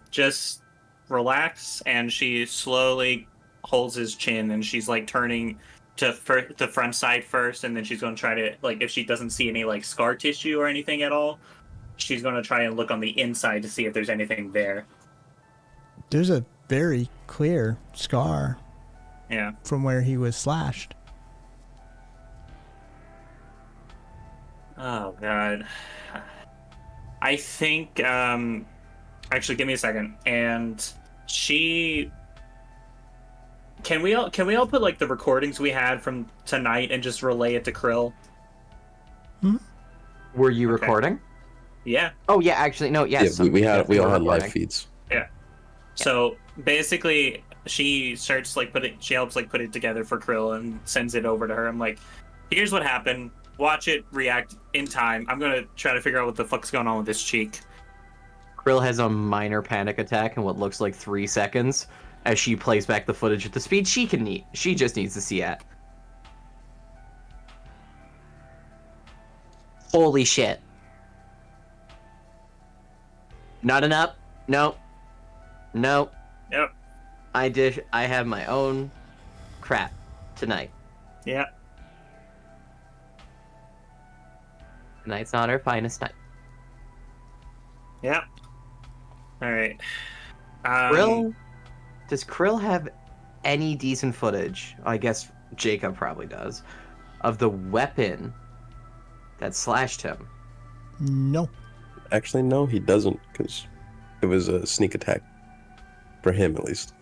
Just relax. And she slowly holds his chin and she's like turning to the front side first, and then she's gonna try to, like, if she doesn't see any like scar tissue or anything at all, she's gonna try and look on the inside to see if there's anything there.
There's a very clear scar.
Yeah.
From where he was slashed.
Oh god. I think actually give me a second. And she can we all put like the recordings we had from tonight and just relay it to Krill?
Were you recording?
Yeah.
Oh yeah, actually no, yes.
Yeah, we all had live
recording.
feeds.
Yeah. So basically she starts like she helps like put it together for Krill and sends it over to her. I'm like, here's what happened. Watch it react in time. I'm gonna try to figure out what the fuck's going on with this cheek.
Krill has a minor panic attack in what looks like 3 seconds as she plays back the footage at the speed she can need. She just needs to see it. Holy shit. Not enough? No. No.
Yep.
I have my own crap tonight.
Yeah.
Tonight's not our finest night.
Yeah. All right.
Krill? Does Krill have any decent footage? I guess Jacob probably does. Of the weapon that slashed him.
No.
Actually, no, he doesn't, because it was a sneak attack. For him, at least.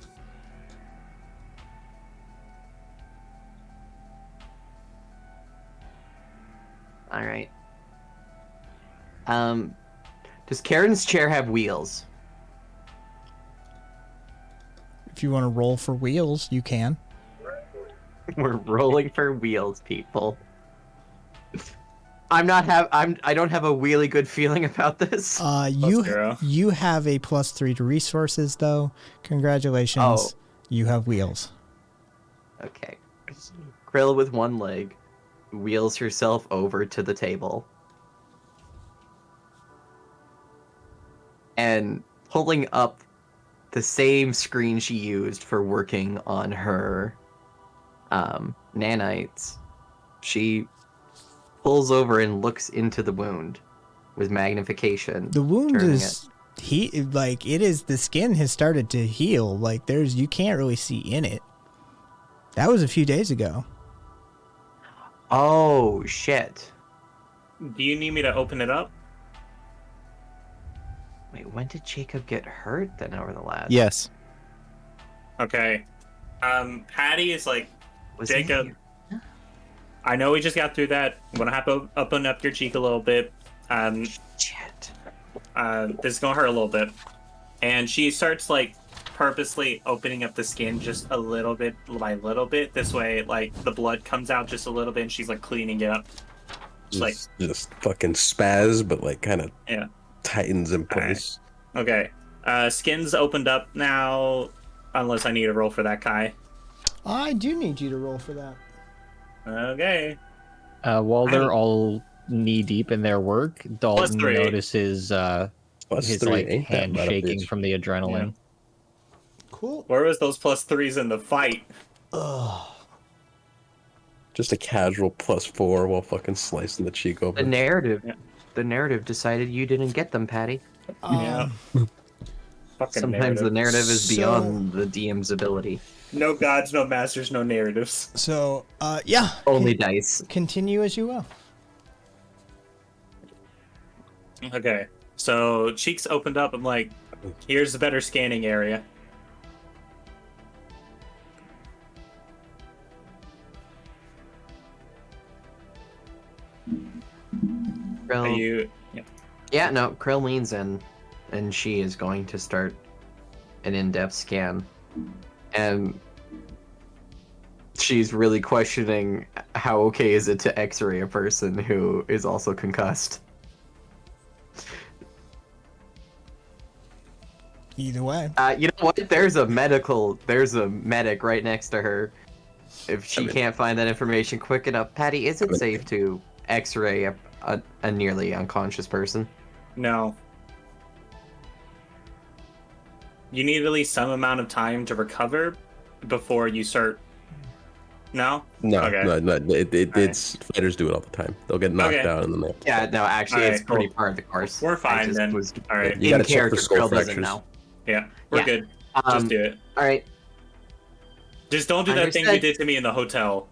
Alright. Does Karen's chair have wheels?
If you want to roll for wheels, you can.
We're rolling for wheels, people. I don't have a really good feeling about this.
You have a +3 to resources though. Congratulations.
Oh.
You have wheels.
Okay. Krill with one leg wheels herself over to the table. And pulling up the same screen she used for working on her nanites, she pulls over and looks into the wound with magnification.
The wound is the skin has started to heal. Like you can't really see in it. That was a few days ago.
Oh shit.
Do you need me to open it up?
Wait, when did Jacob get hurt then over the last?
Yes.
Okay. Patty is like,
Was
Jacob,
he-
I know we just got through that. I'm gonna have to open up your cheek a little bit.
Shit.
This is gonna hurt a little bit. And she starts like purposely opening up the skin just a little bit by little bit. This way, like the blood comes out just a little bit, and she's like cleaning it up.
Just fucking spaz, but like kind of tightens in place.
Right. Okay. Skin's opened up now, unless I need to roll for that, Kai.
I do need you to roll for that.
Okay.
While they're all knee deep in their work, Dalton
+3.
notices his
+3,
like
ain't that
hand
about a
shaking
bitch?
from the adrenaline.
Cool.
Where was those +3s in the fight?
Just a casual +4 while fucking slicing the cheek
The
open.
narrative decided you didn't get them, Patty.
Yeah. Fucking
Sometimes the narrative is
So-
beyond the DM's ability.
No gods, no masters, no narratives.
So, yeah.
Only dice.
Continue as you will.
Okay. So cheeks opened up. I'm like, Here's a better scanning area. Are
Krill,
you?
yeah, no, Krill leans in, and she is going to start an in-depth scan. And she's really questioning how okay is it to x-ray a person who is also concussed.
Either way.
You know what? There's a medic right next to her. If she can't find that information quick enough, Patty, is it safe to x-ray a nearly unconscious person?
No. You need at least some amount of time to recover before you start. No?
No,
Okay.
no, it's fighters do it all the time. They'll get knocked
Okay.
out and then they.
Yeah, no, actually,
Alright,
it's pretty
cool.
part of the course.
We're
I
fine
just
then.
was
All right.
You
in
gotta check for
character.
skull
Krill doesn't
fractures.
know.
Yeah, we're
Yeah.
good. Just do it.
All right.
Just don't do that thing you
Understood.
did to me in the hotel.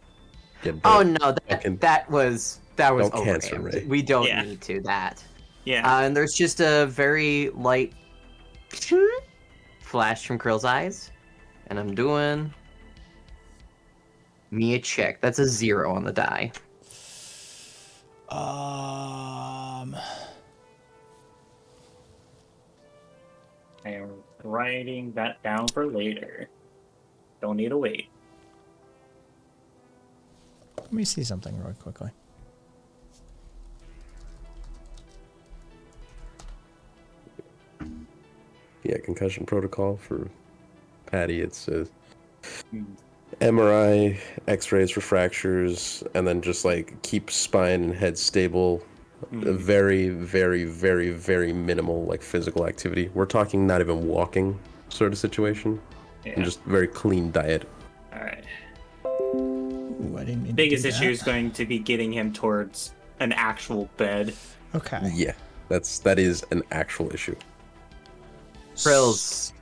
Get
Oh
burnt.
no, that was
Don't cancel,
overaimed.
Ray.
We don't
Yeah.
need to that.
Yeah.
And there's just a very light flash from Krill's eyes, and I'm doing me a check. That's a 0 on the die.
I am writing that down for later. Don't need to wait.
Let me see something really quickly.
Yeah, concussion protocol for Patty. It's MRI, X-rays for fractures, and then just like keep spine and head stable. A very, very, very, very minimal like physical activity. We're talking not even walking sort of situation,
Yeah.
and just very clean diet.
All right.
Ooh, I didn't mean
Biggest
to do
issue
that.
is going to be getting him towards an actual bed.
Okay.
Yeah, that is an actual issue.
Krill's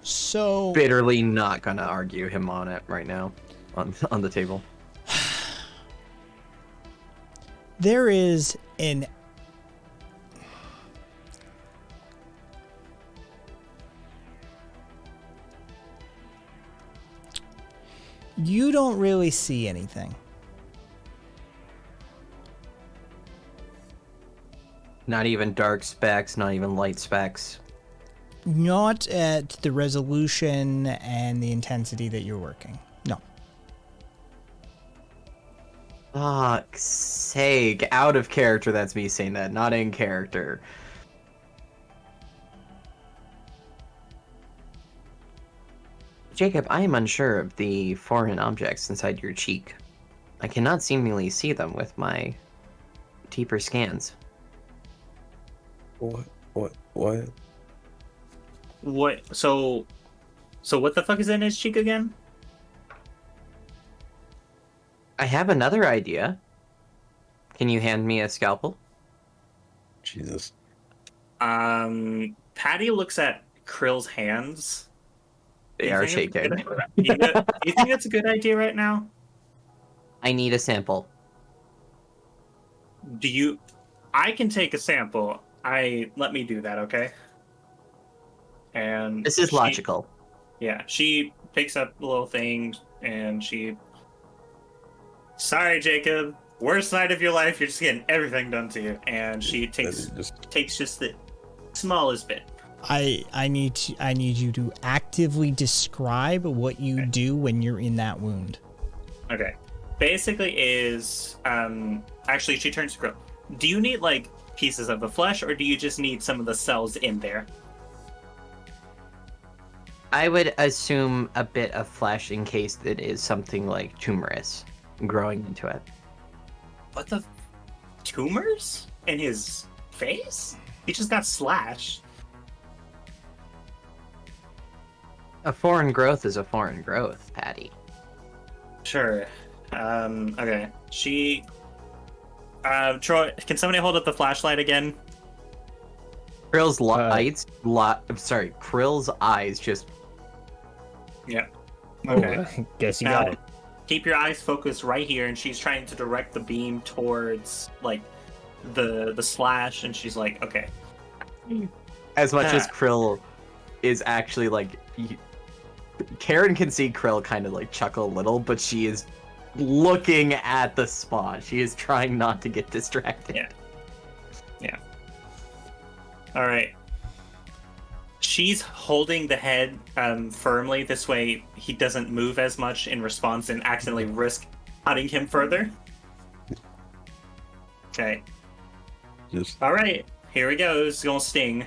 So
bitterly not gonna argue him on it right now, on the table.
there is an you don't really see anything.
Not even dark specks, not even light specks.
Not at the resolution and the intensity that you're working. No.
Fuck's sake. Out of character, that's me saying that, not in character. Jacob, I am unsure of the foreign objects inside your cheek. I cannot seemingly see them with my deeper scans.
What?
What? So what the fuck is in his cheek again?
I have another idea. Can you hand me a scalpel?
Jesus.
Patty looks at Krill's hands.
They
You
are
think it's a
shaking.
good- you think that's a good idea right now?
I need a sample.
I can take a sample. Let me do that, okay? And
This is logical.
Yeah, she picks up the little thing and she. Sorry, Jacob. Worst night of your life. You're just getting everything done to you. And she takes just the smallest bit.
I need you to actively describe what you do when you're in that wound.
Okay. Basically, is actually she turns to Grill. Do you need like pieces of the flesh, or do you just need some of the cells in there?
I would assume a bit of flesh in case it is something like tumorous growing into it.
What the tumors in his face? He just got slashed.
A foreign growth is a foreign growth, Patty.
Sure. Okay. She. Troy, can somebody hold up the flashlight again?
Krill's Krill's eyes just.
Yeah.
Okay. Guess you got it.
Keep your eyes focused right here, and she's trying to direct the beam towards like the slash, and she's like, okay.
As much as Krill is actually like, Karen can see Krill kind of like chuckle a little, but she is looking at the spot. She is trying not to get distracted.
Yeah. All right. She's holding the head firmly. This way he doesn't move as much in response and accidentally risk cutting him further. Okay. All right. Here we go. It's gonna sting.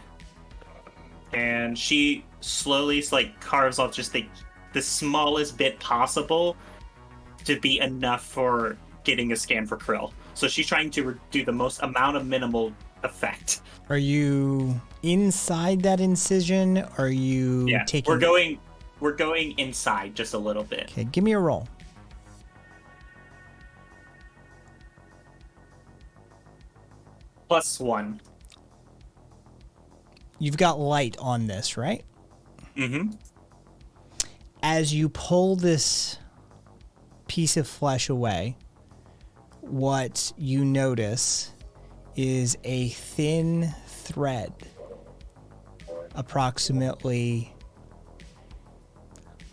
And she slowly like carves off just the smallest bit possible to be enough for getting a scan for Krill. So she's trying to do the most amount of minimal effect.
Are you inside that incision? Are you taking...
We're going inside just a little bit.
Okay, give me a roll.
+1.
You've got light on this, right?
Mm-hmm.
As you pull this piece of flesh away, what you notice is a thin thread, approximately,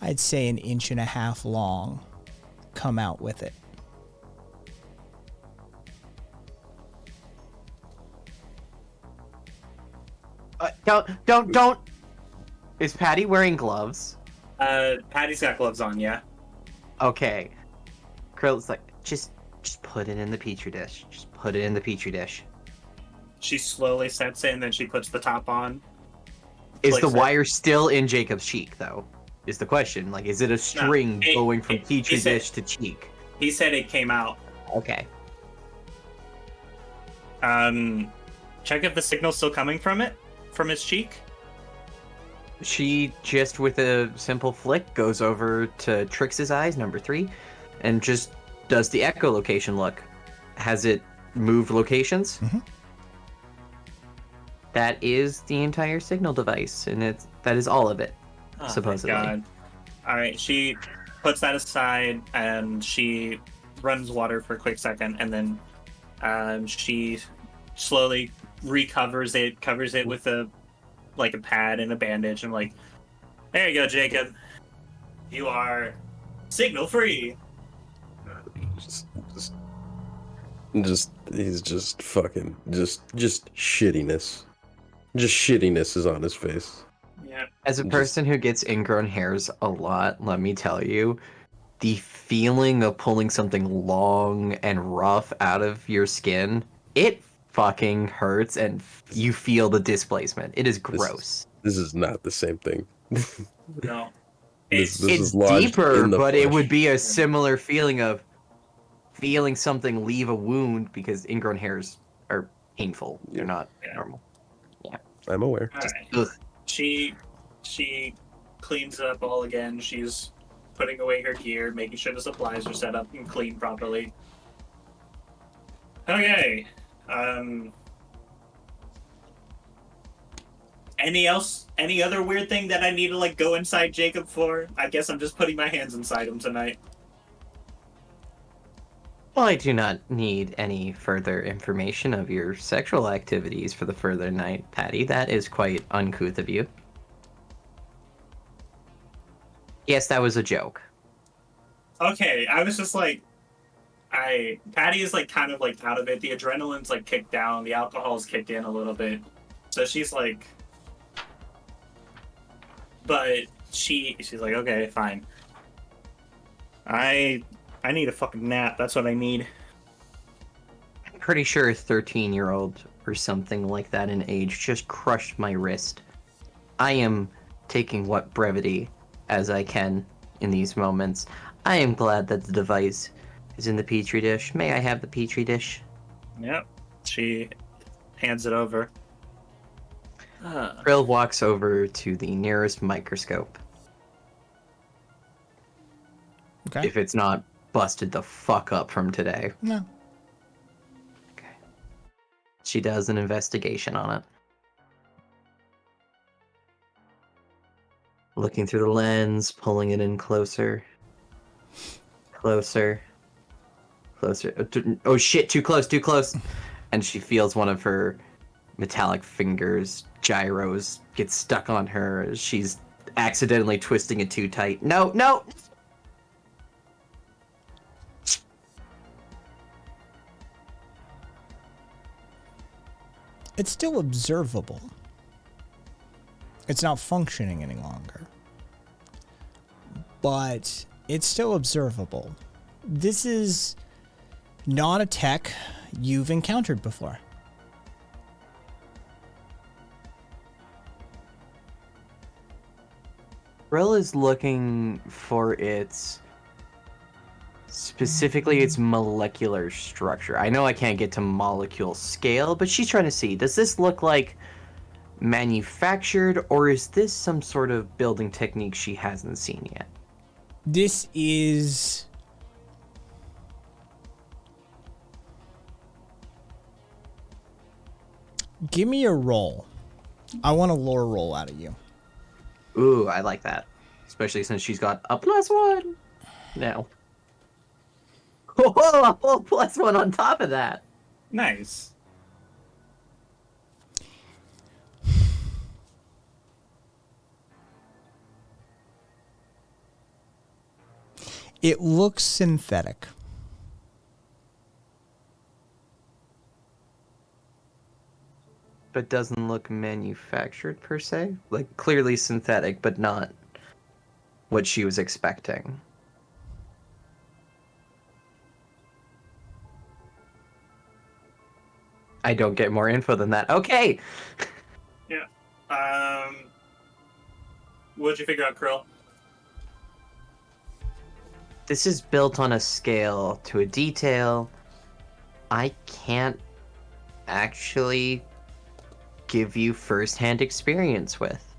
I'd say 1.5 inches long, come out with it.
Don't. Is Patty wearing gloves?
Patty's got gloves on, yeah.
Okay. Krill's like, just put it in the petri dish. Just put it in the petri dish.
She slowly sets it and then she puts the top on.
Is the wire still in Jacob's cheek, though? Is the question. Like, is it a string going from petri dish to cheek?
He said it came out.
Okay.
Check if the signal's still coming from it, from his cheek.
She just, with a simple flick, goes over to Trix's eyes, number 3, and just does the echolocation look. Has it moved locations?
Mm-hmm.
That is the entire signal device, and that is all of it, supposedly.
God. All right, she puts that aside and she runs water for a quick second, and then she slowly recovers it, covers it with a pad and a bandage, and like, there you go, Jacob. You are signal free.
He's just fucking just shittiness. Just shittiness is on his face.
Yeah.
As a person who gets ingrown hairs a lot, let me tell you, the feeling of pulling something long and rough out of your skin, it fucking hurts, and you feel the displacement. It is gross.
This is not the same thing.
No.
This
It's
is lodged
deeper,
in the
but it
flesh.
would be a similar feeling of feeling something leave a wound, because ingrown hairs are painful. They're not normal.
I'm aware.
All right.
Ugh.
She cleans it up all again. She's putting away her gear, making sure the supplies are set up and cleaned properly. Okay. Any other weird thing that I need to like go inside Jacob for? I guess I'm just putting my hands inside him tonight.
Well, I do not need any further information of your sexual activities for the further night, Patty. That is quite uncouth of you. Yes, that was a joke.
Okay, I was just like, Patty is like kind of like out of it. The adrenaline's like kicked down. The alcohol's kicked in a little bit. So she's like, but she's like, okay, fine. I need a fucking nap. That's what I need.
I'm pretty sure a 13-year-old or something like that in age just crushed my wrist. I am taking what brevity as I can in these moments. I am glad that the device is in the petri dish. May I have the petri dish?
Yep. She hands it over.
Krill walks over to the nearest microscope.
Okay.
If it's not busted the fuck up from today.
No.
Okay. She does an investigation on it. Looking through the lens, pulling it in closer. Closer. Closer. Oh shit, too close. And she feels one of her metallic fingers, gyros, get stuck on her as she's accidentally twisting it too tight. No, no!
It's still observable. It's not functioning any longer. But it's still observable. This is not a tech you've encountered before.
Brill is looking for specifically its molecular structure. I know I can't get to molecule scale, but she's trying to see, does this look like manufactured, or is this some sort of building technique she hasn't seen yet?
This is... Give me a roll. I want a lore roll out of you.
Ooh, I like that. Especially since she's got a +1 now. Oh, a whole +1 on top of that.
Nice.
It looks synthetic.
But doesn't look manufactured per se. Like, clearly synthetic, but not what she was expecting. I don't get more info than that. Okay!
Yeah. What'd you figure out, Krill?
This is built on a scale to a detail I can't actually give you first-hand experience with.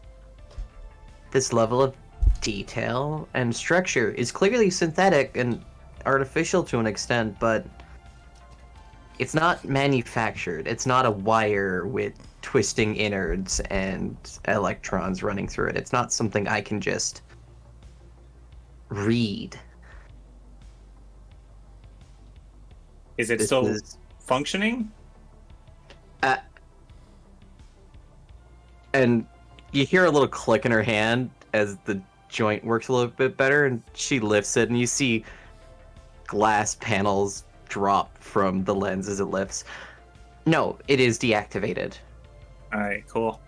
This level of detail and structure is clearly synthetic and artificial to an extent, but it's not manufactured. It's not a wire with twisting innards and electrons running through it. It's not something I can just read.
Is it
This
still
is-
functioning?
And you hear a little click in her hand as the joint works a little bit better, and she lifts it, and you see glass panels drop from the lens as it lifts. No, it is deactivated.
Alright, cool.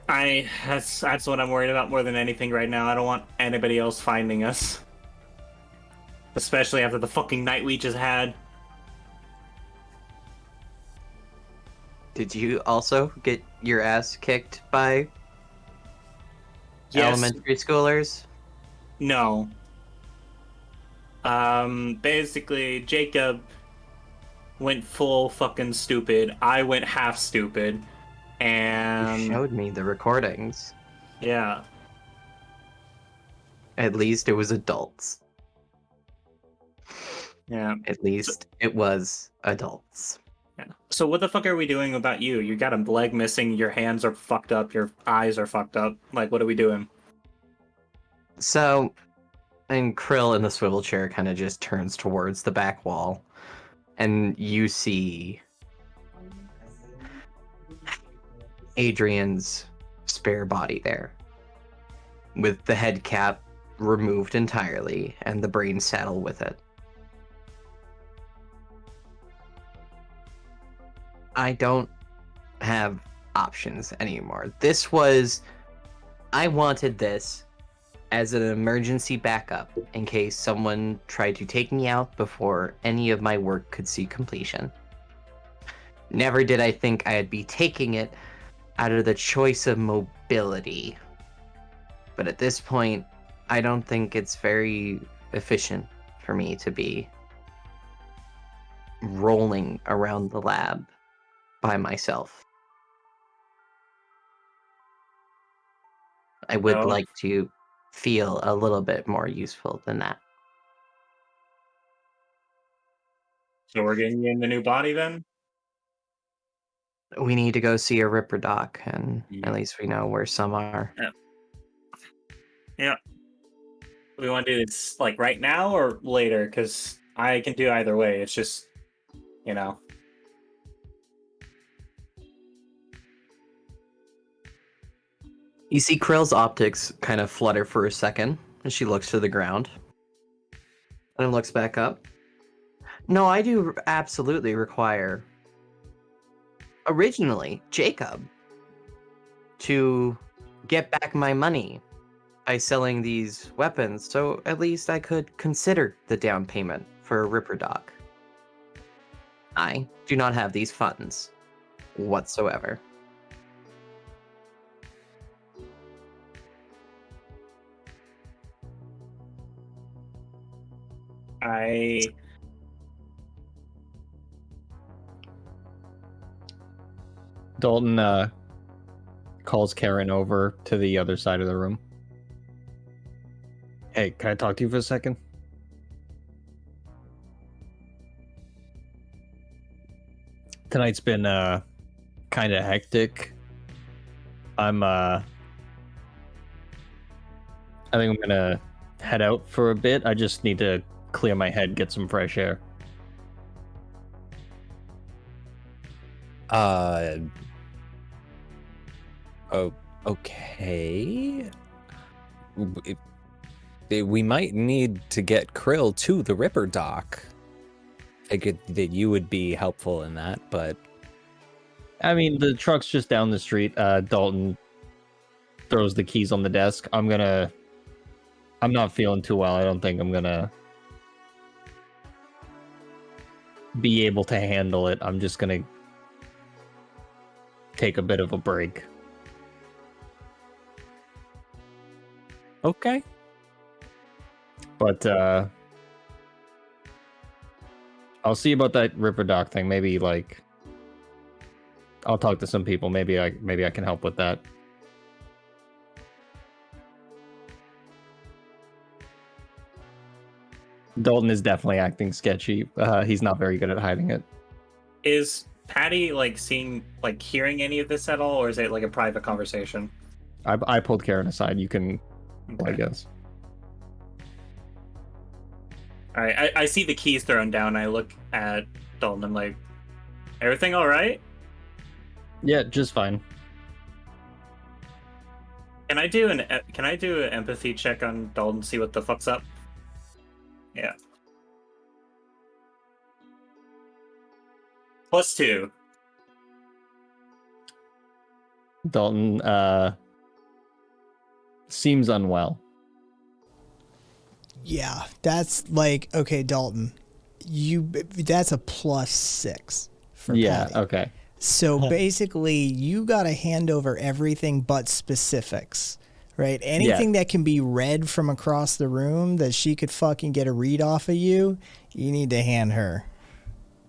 That's what I'm worried about more than anything right now. I don't want anybody else finding us. Especially after the fucking night we just had.
Did you also get your ass kicked by
Yes.
elementary schoolers?
No. Basically, Jacob went full fucking stupid. I went half stupid.
You
And
showed me the recordings.
yeah.
At least it was adults.
Yeah.
At least it was adults.
Yeah. So what the fuck are we doing about you? You got a leg missing, your hands are fucked up, your eyes are fucked up. Like, what are we doing?
So, and Krill in the swivel chair kind of just turns towards the back wall, and you see Adrian's spare body there, with the head cap removed entirely and the brain saddle with it. I don't have options anymore. I wanted this as an emergency backup in case someone tried to take me out before any of my work could see completion. Never did I think I'd be taking it out of the choice of mobility. But at this point, I don't think it's very efficient for me to be rolling around the lab by myself. I would
No.
like to feel a little bit more useful than that.
So we're getting you in the new body then?
We need to go see a Ripper doc, and
Yeah.
at least we know where some are.
Yeah. We want to do this like right now or later? Because I can do either way. It's just, you know.
You see Krill's optics kind of flutter for a second as she looks to the ground. And then looks back up. No, I do absolutely require, originally, Jacob to get back my money by selling these weapons, so at least I could consider the down payment for a Ripper Doc. I do not have these funds whatsoever.
Dalton calls Karen over to the other side of the room. Hey, can I talk to you for a second? Tonight's been kind of hectic. I think I'm gonna head out for a bit. I just need to clear my head, get some fresh air.
Oh, okay. We might need to get Krill to the Ripper Dock. Figured that you would be helpful in that, but
I mean, the truck's just down the street. Dalton throws the keys on the desk. I'm not feeling too well. I don't think I'm gonna be able to handle it. I'm just gonna take a bit of a break.
okay.
But I'll see about that Ripper Doc thing. Maybe like I'll talk to some people. Maybe I can help with that. Dalton is definitely acting sketchy. He's not very good at hiding it.
Is Patty like hearing any of this at all, or is it like a private conversation?
I pulled Karen aside. You can, I guess.
All right, I see the keys thrown down. I look at Dalton. I'm like, everything all right?
Yeah, just fine.
Can I do an empathy check on Dalton? See what the fuck's up? Yeah. +2.
Dalton seems unwell.
Yeah, that's like, okay, Dalton, that's a +6 for Patty.
Okay.
So basically, you got to hand over everything but specifics, right? Anything that can be read from across the room that she could fucking get a read off of you, you need to hand her.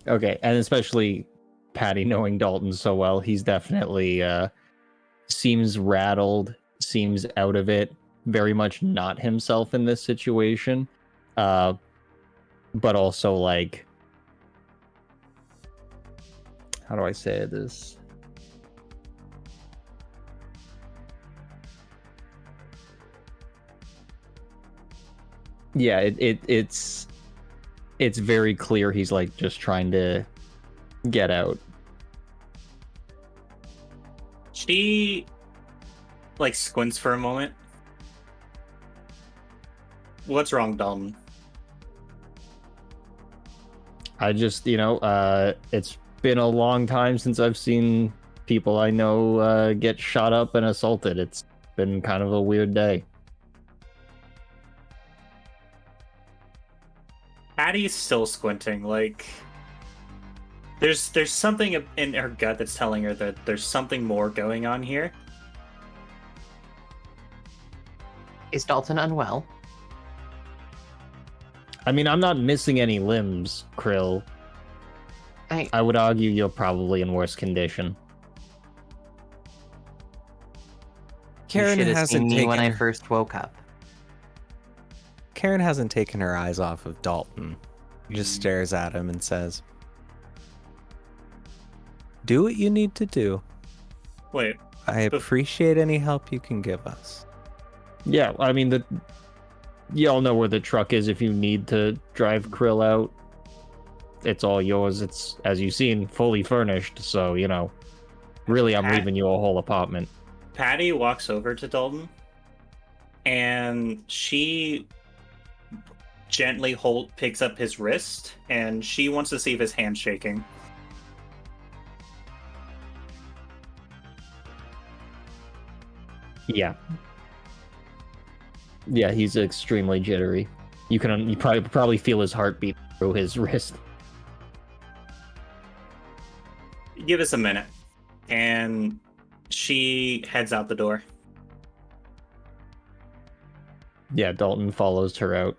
Okay, and especially Patty knowing Dalton so well, he's definitely seems rattled, seems out of it, very much not himself in this situation. But also like, how do I say this? Yeah, it's very clear he's like just trying to get out.
She like squints for a moment. What's wrong, Dalton?
I just, it's been a long time since I've seen people I know get shot up and assaulted. It's been kind of a weird day.
Patty's still squinting. Like, there's something in her gut that's telling her that there's something more going on here.
Is Dalton unwell?
I mean, I'm not missing any limbs, Krill. I would argue you're probably in worse condition.
Karen
you should have
hasn't
seen me
taken
when I first woke up.
Karen hasn't taken her eyes off of Dalton. He just stares at him and says, "Do what you need to do.
Wait.
I appreciate any help you can give us."
Yeah, I mean, y'all know where the truck is if you need to drive Krill out. It's all yours. It's, as you've seen, fully furnished. So, really, I'm leaving you a whole apartment.
Patty walks over to Dalton, and she gently picks up his wrist, and she wants to see if his hand's shaking.
Yeah. Yeah, he's extremely jittery. You probably feel his heartbeat through his wrist.
Give us a minute. And she heads out the door.
Yeah, Dalton follows her out.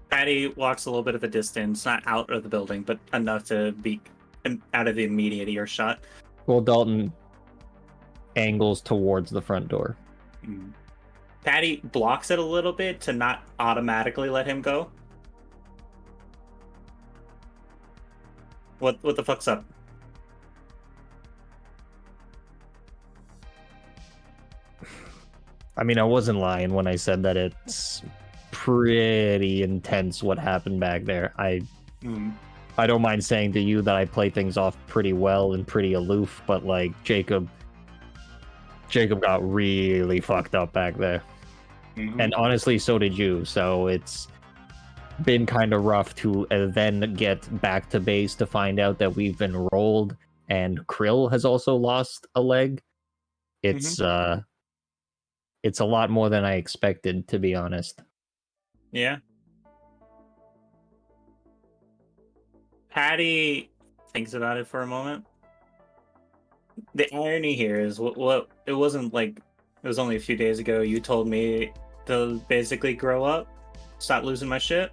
Patty walks a little bit of a distance, not out of the building, but enough to be out of the immediate earshot.
Well, Dalton angles towards the front door.
Patty blocks it a little bit to not automatically let him go. What the fuck's up?
I mean, I wasn't lying when I said that it's pretty intense what happened back there. I don't mind saying to you that I play things off pretty well and pretty aloof, but like Jacob got really fucked up back there. And honestly, so did you. So it's been kind of rough to then get back to base to find out that we've enrolled and Krill has also lost a leg. It's a lot more than I expected, to be honest.
Yeah. Patty thinks about it for a moment. The irony here is what it wasn't like it was only a few days ago you told me to basically grow up, stop losing my shit.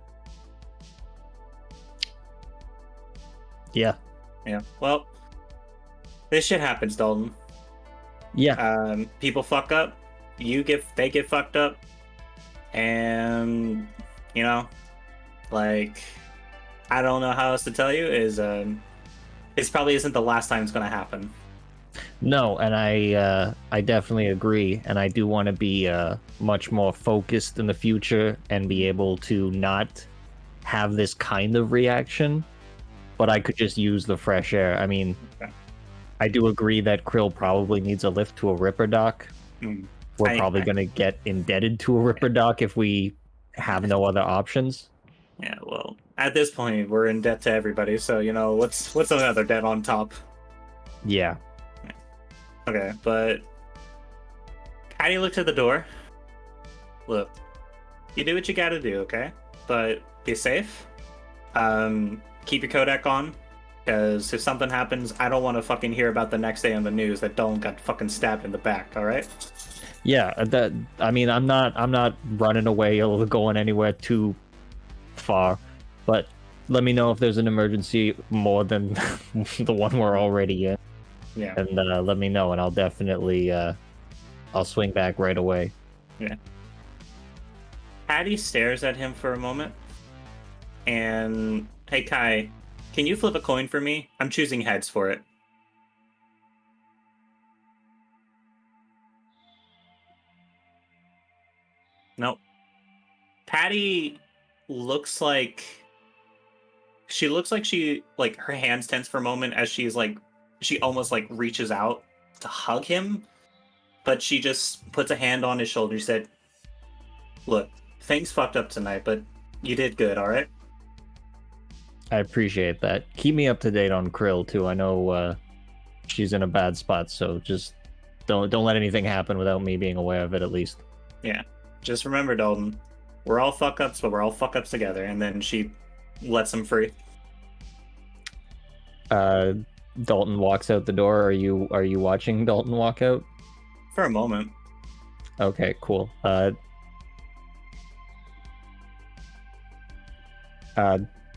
Yeah.
Well, this shit happens, Dalton.
Yeah.
People fuck up. They get fucked up, and you know, like, I don't know how else to tell you. This probably isn't the last time it's gonna happen.
No, and I definitely agree, and I do want to be much more focused in the future and be able to not have this kind of reaction, but I could just use the fresh air. I mean,
Okay.
I do agree that Krill probably needs a lift to a Ripper dock. We're probably going to get indebted to a Ripper dock if we have no other options.
Yeah, well, at this point, we're in debt to everybody, so you know what's another debt on top.
Yeah.
Okay, but Patty looks at the door. Look, you do what you gotta do, okay? But be safe. Keep your Kodak on, because if something happens, I don't want to fucking hear about the next day on the news that Dalton got fucking stabbed in the back. All right?
Yeah. I mean, I'm not running away or going anywhere too far, but let me know if there's an emergency more than the one we're already in.
Yeah.
And let me know, and I'll definitely I'll swing back right away.
Yeah. Patty stares at him for a moment, and hey Kai, can you flip a coin for me? I'm choosing heads for it. Nope. Patty looks like she like her hands tense for a moment as she almost like reaches out to hug him, but she just puts a hand on his shoulder. She said, "Look, things fucked up tonight, but you did good, all right?"
I appreciate that. Keep me up to date on Krill too. I know she's in a bad spot, so just don't let anything happen without me being aware of it at least.
Yeah. Just remember, Dalton, we're all fuck ups, but we're all fuck ups together. And then she lets him free.
Dalton walks out the door. Are you watching Dalton walk out?
For a moment.
Okay, cool.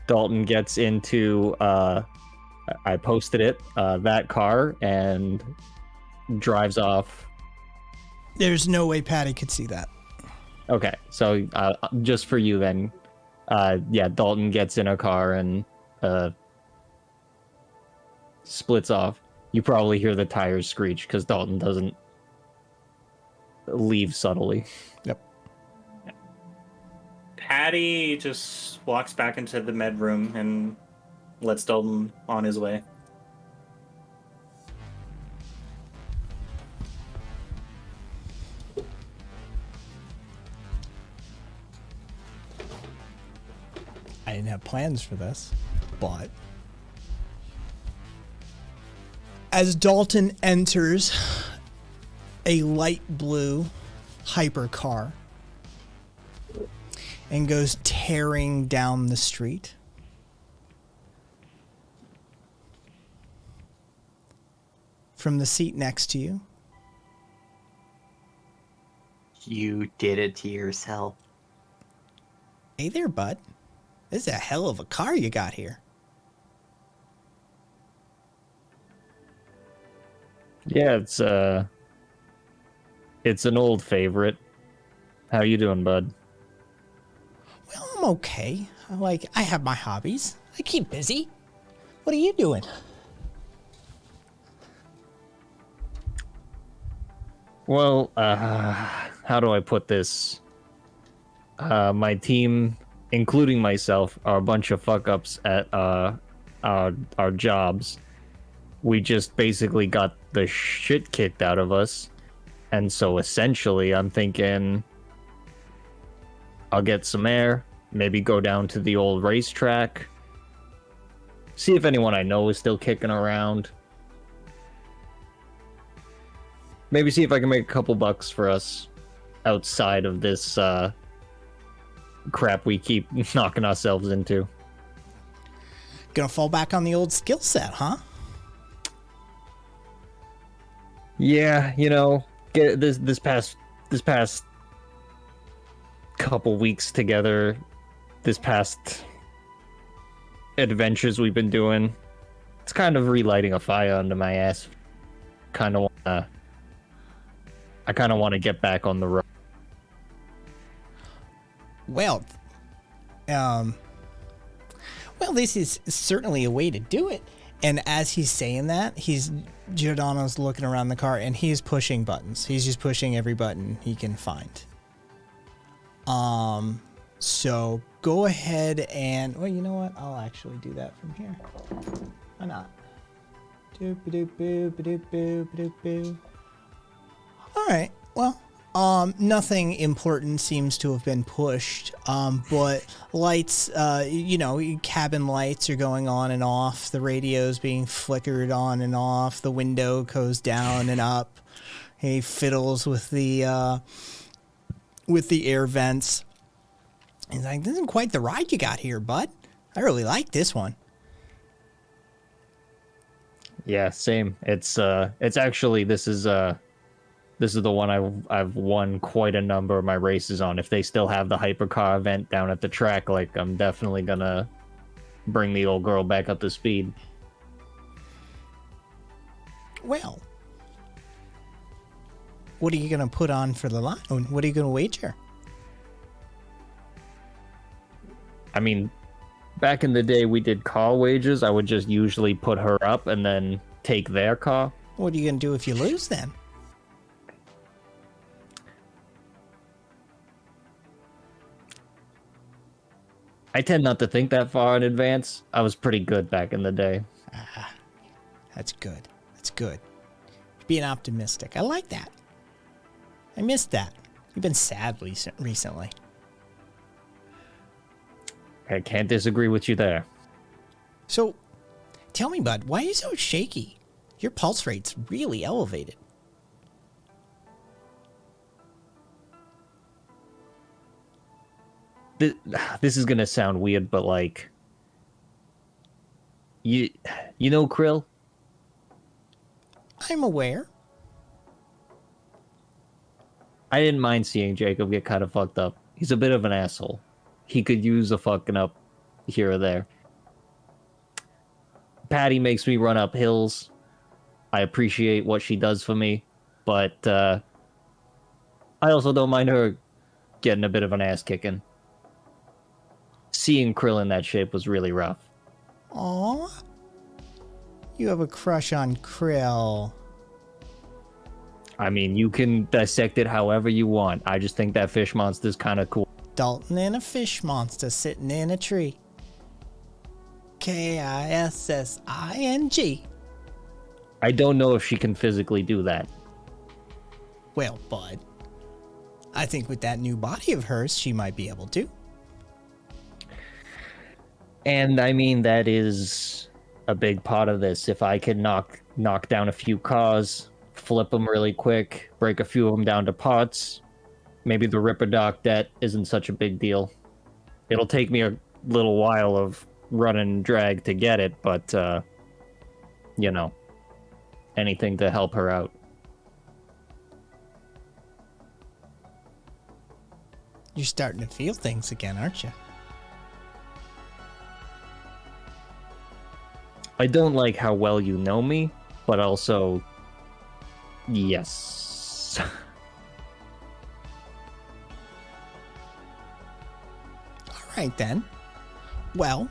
Dalton gets into I posted it, that car, and drives off.
There's no way Patty could see that.
Okay, so just for you then, yeah, Dalton gets in a car and splits off. You probably hear the tires screech because Dalton doesn't leave subtly.
Yep.
Patty just walks back into the med room and lets Dalton on his way.
I didn't have plans for this, but as Dalton enters a light blue hypercar and goes tearing down the street, from the seat next to you,
You did it to yourself.
hey there, bud. This is a hell of a car you got here.
Yeah, it's an old favorite. How you doing, bud?
Well, I'm okay. I have my hobbies. I keep busy. What are you doing?
Well, how do I put this? My team, including myself, are a bunch of fuck-ups at our jobs. We just basically got the shit kicked out of us. And so essentially, I'm thinking I'll get some air, maybe go down to the old racetrack, see if anyone I know is still kicking around. Maybe see if I can make a couple bucks for us outside of this crap we keep knocking ourselves into.
Gonna fall back on the old skill set, huh?
Yeah, you know, get this past couple weeks together, this past adventures we've been doing, it's kind of relighting a fire under my ass. I kind of want to get back on the road.
Well, this is certainly a way to do it. And as he's saying that, Giordano's looking around the car and he's pushing buttons. He's just pushing every button he can find. So go ahead and, well, you know what? I'll actually do that from here. Why not? Doop-a-doop-boo, all right. Well, nothing important seems to have been pushed. But lights, cabin lights are going on and off. The radio's being flickered on and off. The window goes down and up. He fiddles with the air vents. He's like, "This isn't quite the ride you got here, bud. I really like this one."
Yeah, same. It's actually this is the one I've won quite a number of my races on. If they still have the hypercar event down at the track, like, I'm definitely gonna bring the old girl back up to speed.
Well, what are you gonna put on for the line? What are you gonna wager?
I mean, back in the day we did car wagers. I would just usually put her up and then take their car.
What are you gonna do if you lose then?
I tend not to think that far in advance. I was pretty good back in the day.
That's good. That's good. Being optimistic. I like that. I missed that. You've been sad recently.
I can't disagree with you there.
So, tell me, bud, why are you so shaky? Your pulse rate's really elevated.
This is gonna sound weird, but like, you know Krill?
I'm aware.
I didn't mind seeing Jacob get kind of fucked up. He's a bit of an asshole. He could use a fucking up here or there. Patty makes me run up hills. I appreciate what she does for me, but I also don't mind her getting a bit of an ass kicking. Seeing Krill in that shape was really rough.
Aw. You have a crush on Krill.
I mean, you can dissect it however you want. I just think that fish monster's kind of cool.
Dalton and a fish monster sitting in a tree. Kissing.
I don't know if she can physically do that.
Well, bud, I think with that new body of hers, she might be able to.
And I mean, that is a big part of this. If I can knock down a few cars, flip them really quick, break a few of them down to parts, maybe the Ripper Doc debt isn't such a big deal. It'll take me a little while of run and drag to get it, but, you know, anything to help her out.
You're starting to feel things again, aren't you?
I don't like how well you know me, but also, yes.
All right, then. Well,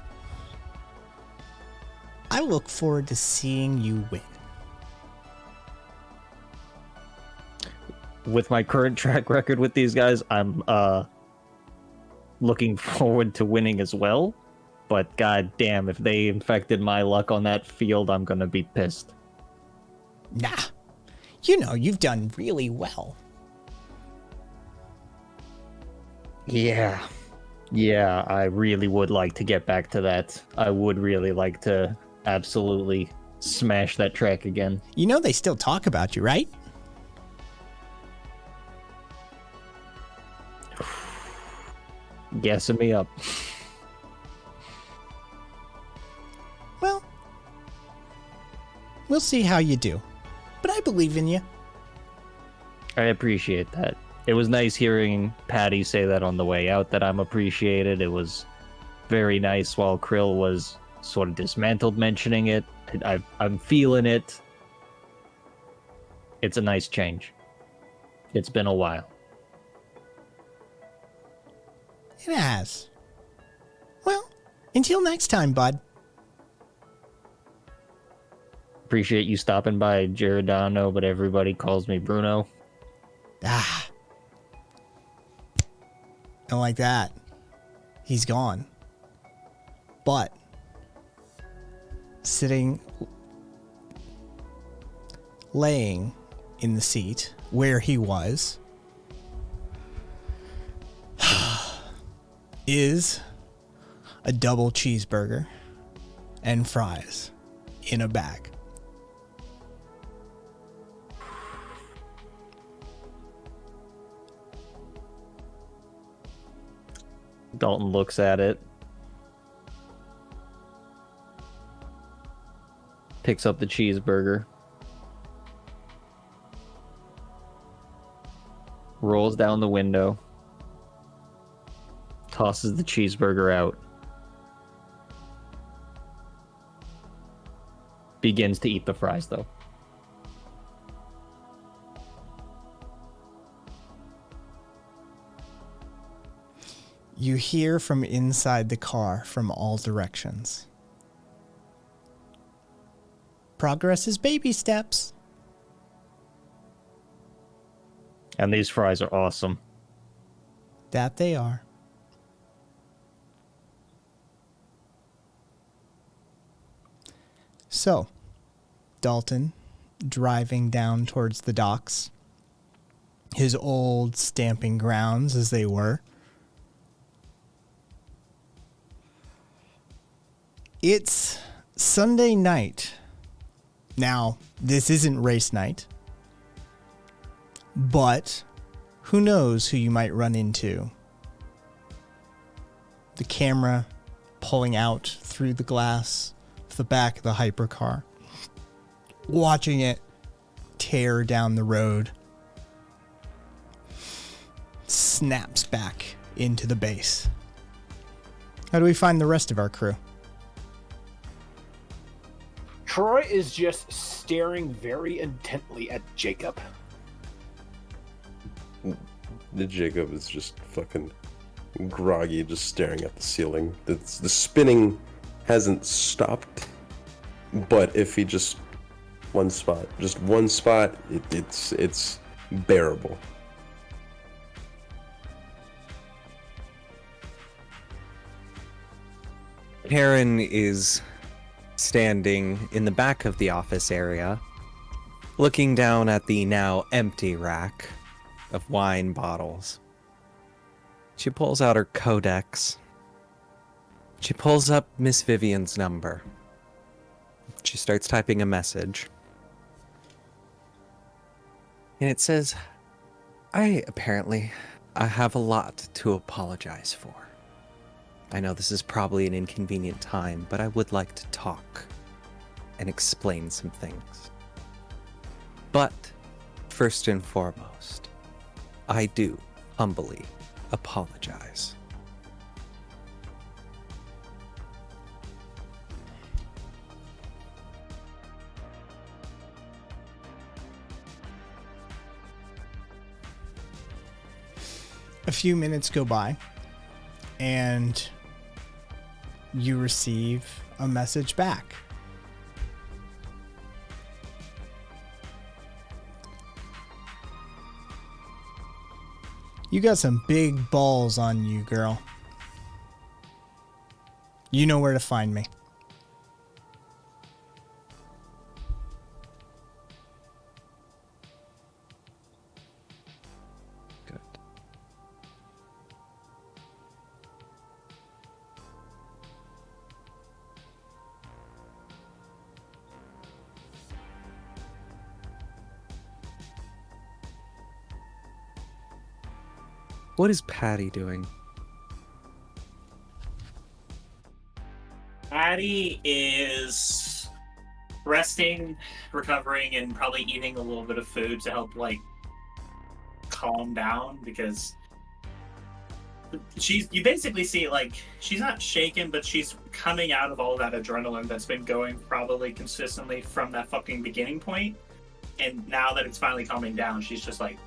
I look forward to seeing you win.
With my current track record with these guys, I'm looking forward to winning as well. But god damn, if they infected my luck on that field, I'm gonna be pissed.
Nah. You know, you've done really well.
Yeah, I really would like to get back to that. I would really like to absolutely smash that track again.
You know they still talk about you, right?
Guessing me up.
Well, we'll see how you do. But I believe in you.
I appreciate that. It was nice hearing Patty say that on the way out, that I'm appreciated. It was very nice while Krill was sort of dismantled mentioning it. I'm feeling it. It's a nice change. It's been a while.
It has. Well, until next time, bud.
Appreciate you stopping by, Giordano, but everybody calls me Bruno.
Ah. Don't like that. He's gone. But laying in the seat where he was is a double cheeseburger and fries in a bag.
Dalton looks at it, picks up the cheeseburger, rolls down the window, tosses the cheeseburger out, begins to eat the fries, though.
You hear from inside the car from all directions. Progress is baby steps.
And these fries are awesome.
That they are. So, Dalton, driving down towards the docks, his old stamping grounds as they were. It's Sunday night. Now, this isn't race night, but who knows who you might run into. The camera pulling out through the glass of the back of the hypercar, watching it tear down the road, snaps back into the base. How do we find the rest of our crew?
Troy is just staring very intently at Jacob.
The Jacob is just fucking groggy, just staring at the ceiling. The spinning hasn't stopped, but if he just one spot, it's bearable.
Karen is standing in the back of the office area, looking down at the now empty rack of wine bottles. She pulls out her codex, She pulls up Miss Vivian's number. She starts typing a message. And it says, I have a lot to apologize for. I know this is probably an inconvenient time, but I would like to talk and explain some things. But, first and foremost, I do humbly apologize.
A few minutes go by, and you receive a message back. You got some big balls on you, girl. You know where to find me.
Good. What is Patty doing?
Patty is resting, recovering, and probably eating a little bit of food to help, like, calm down, because you basically see, like, she's not shaken, but she's coming out of all that adrenaline that's been going probably consistently from that fucking beginning point, and now that it's finally calming down, she's just like,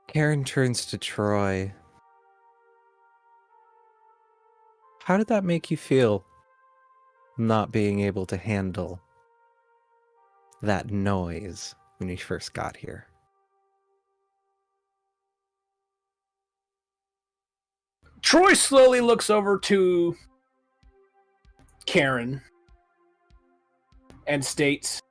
Karen turns to Troy. How did that make you feel, not being able to handle that noise when you first got here?
Troy slowly looks over to Karen and states,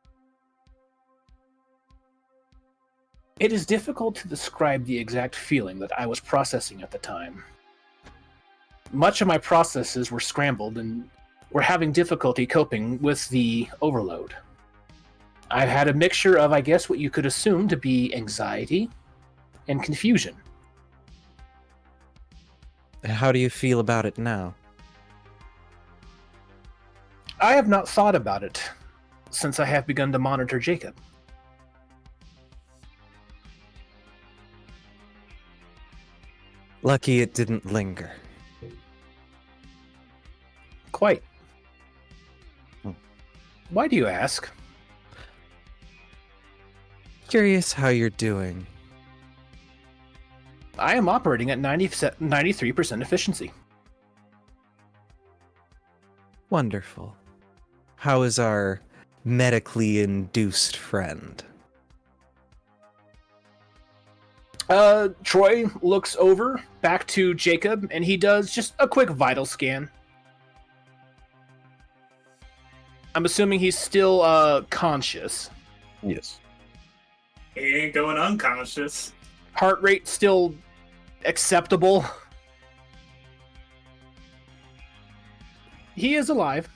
"It is difficult to describe the exact feeling that I was processing at the time. Much of my processes were scrambled and were having difficulty coping with the overload. I've had a mixture of, I guess, what you could assume to be anxiety and confusion."
How do you feel about it now?
I have not thought about it since I have begun to monitor Jacob.
Lucky it didn't linger.
Quite.
Hmm.
Why do you ask?
Curious how you're doing.
I am operating at 93% efficiency.
Wonderful. How is our medically induced friend?
Troy looks over back to Jacob, and he does just a quick vital scan. I'm assuming he's still conscious.
Yes.
he ain't going unconscious.
Heart rate still acceptable. He is alive.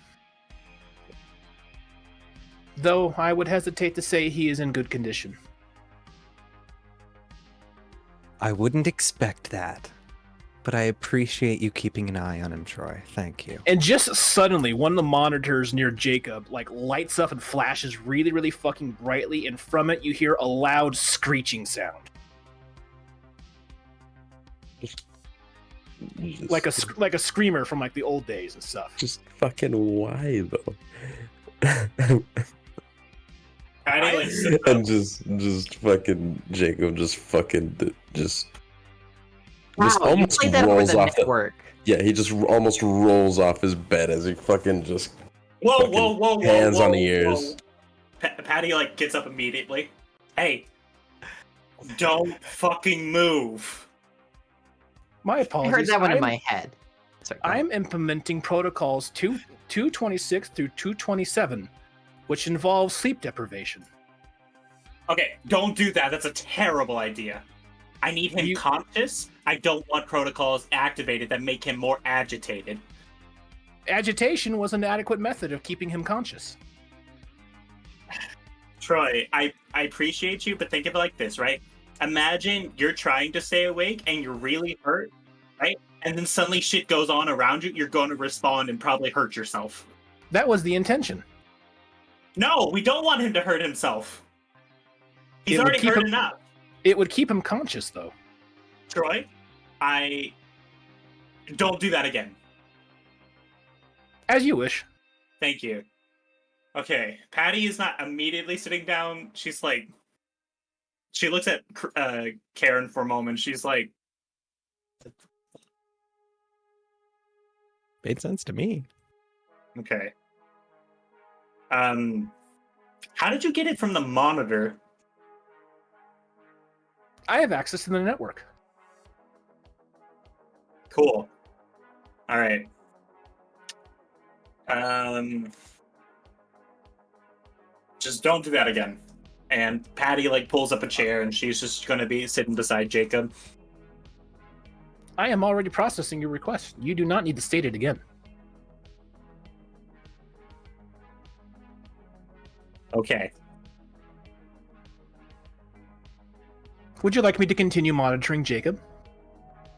Though I would hesitate to say he is in good condition.
I wouldn't expect that, but I appreciate you keeping an eye on him, Troy. Thank you.
And just suddenly, one of the monitors near Jacob, like, lights up and flashes really, really fucking brightly, and from it you hear a loud screeching sound. Like a screamer from, like, the old days and stuff.
Just fucking why though? And just fucking Jacob just
Wow, you
almost
played that over
rolls
the
off
network.
yeah, he just almost rolls off his bed as he fucking just
Whoa,
hands on the ears.
Patty, like, gets up immediately. Hey, don't fucking move.
My
I
apologies.
heard that one in my head. Sorry, go ahead.
I'm implementing protocols 226 through 227, which involves sleep deprivation.
Okay, don't do that. That's a terrible idea. I need him conscious. I don't want protocols activated that make him more agitated.
Agitation was an adequate method of keeping him conscious.
Troy, I appreciate you, but think of it like this, right? Imagine you're trying to stay awake and you're really hurt, right? And then suddenly shit goes on around you, you're going to respond and probably hurt yourself.
That was the intention.
No, we don't want him to hurt himself. He's already hurt enough.
It would keep him conscious, though.
Troy, I don't do that again.
As you wish.
Thank you. Okay, Patty is not immediately sitting down. She's like, she looks at Karen for a moment. She's like,
Made sense to me.
okay. How did you get it from the monitor?
I have access to the network.
Cool. All right. Just don't do that again. And Patty like pulls up a chair and she's just going to be sitting beside Jacob.
I am already processing your request. You do not need to state it again.
Okay.
Would you like me to continue monitoring Jacob?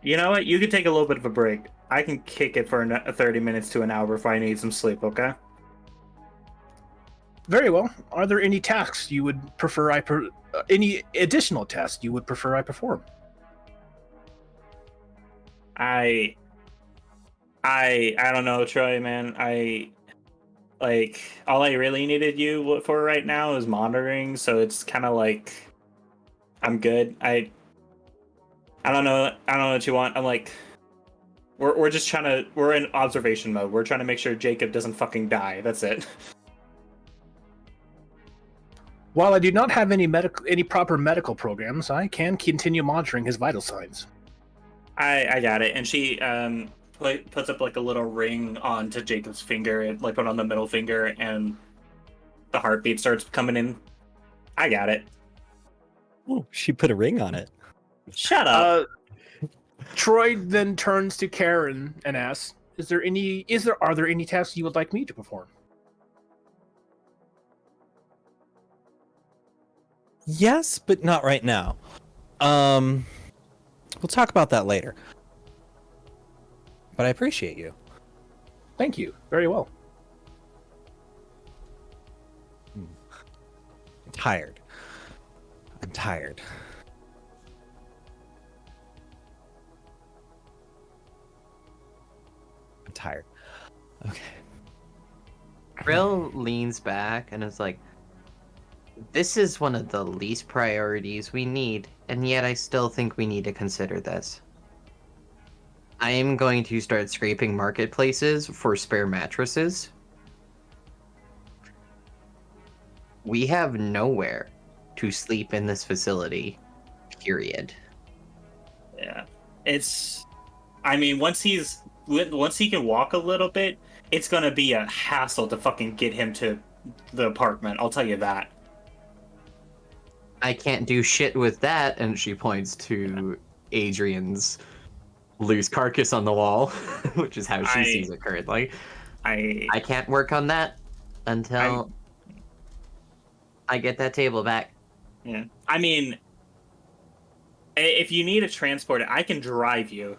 You know what? You could take a little bit of a break. I can kick it for 30 minutes to an hour if I need some sleep, okay?
Very well. Are there any tasks you would prefer any additional tasks you would prefer I perform?
I don't know, Troy, man. All I really needed you for right now is monitoring, so it's kind of like I'm good. I don't know what you want. I'm like, we're just trying to, we're in observation mode. We're trying to make sure Jacob doesn't fucking die. That's it.
While I do not have any proper medical programs, I can continue monitoring his vital signs.
I got it. And she puts up like a little ring onto Jacob's finger, like put on the middle finger, and the heartbeat starts coming in. I got it.
Oh, she put a ring on it.
Shut up.
Troy then turns to Karen and asks, are there any tasks you would like me to perform?
Yes, but not right now. We'll talk about that later. But I appreciate you.
Thank you. Very well.
I'm tired. I'm tired. I'm tired. Okay.
Krill leans back and is like, this is one of the least priorities we need, and yet I still think we need to consider this. I am going to start scraping marketplaces for spare mattresses. We have nowhere to sleep in this facility, period.
Yeah. I mean, once he can walk a little bit, it's gonna be a hassle to fucking get him to the apartment. I'll tell you that.
I can't do shit with that, and she points to Adrian's loose carcass on the wall, which is how she sees it currently. I can't work on that until I get that table back.
Yeah. I mean, if you need to transport it, I can drive you.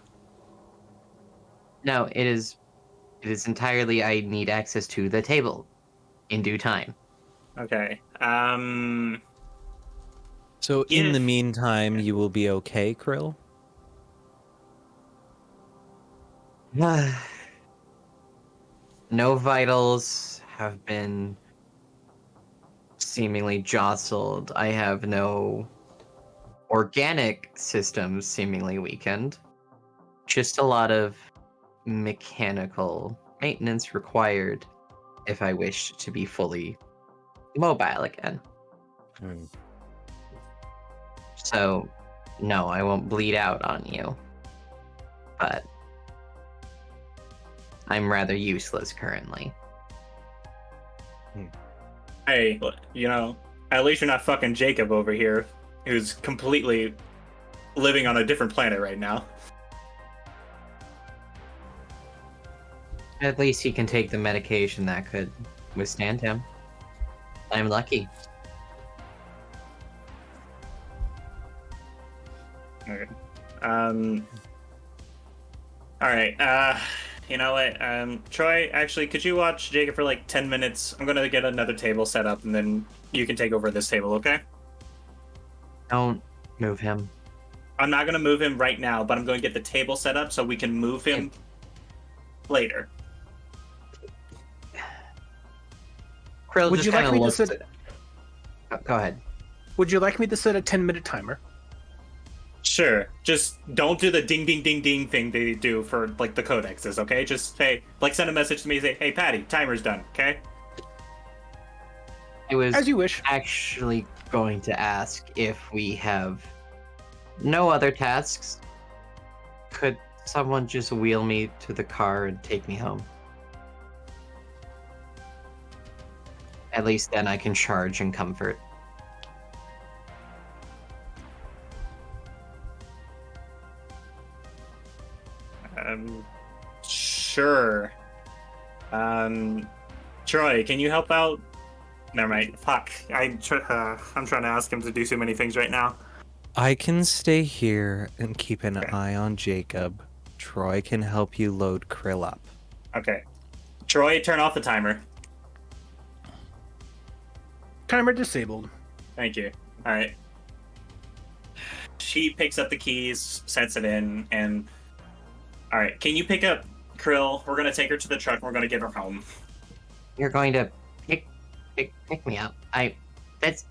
No, it is entirely I need access to the table in due time.
Okay.
So in the meantime, you will be okay, Krill?
No vitals have been seemingly jostled. I have no organic systems seemingly weakened. Just a lot of mechanical maintenance required if I wish to be fully mobile again. So, no, I won't bleed out on you. but I'm rather useless currently.
Hey, at least you're not fucking Jacob over here, who's completely living on a different planet right now.
At least he can take the medication that could withstand him. I'm lucky.
Okay. Alright, you know what, Troy, actually, could you watch Jacob for like 10 minutes? I'm gonna get another table set up, and then you can take over this table, okay?
Don't move him.
I'm not gonna move him right now, but I'm going to get the table set up so we can move him later.
Krill
Would
just
you like
kinda
me to
looks
set?
Go ahead.
Would you like me to set a 10-minute timer?
Sure. Just don't do the ding ding ding ding thing they do for like the codexes, okay? Just say, like, send a message to me and say, hey Patty, timer's done, okay?
I was
As you wish.
actually going to ask if we have no other tasks. Could someone just wheel me to the car and take me home? At least then I can charge in comfort.
Sure. Troy, can you help out? Never mind. Fuck. I'm trying to ask him to do so many things right now.
I can stay here and keep an eye on Jacob. Troy can help you load Krill up.
Okay. Troy, turn off the timer.
Timer disabled.
Thank you. Alright. She picks up the keys, sets it in, and... Alright, can you pick up Krill? We're gonna take her to the truck and we're gonna get her home.
You're going to pick me up. It's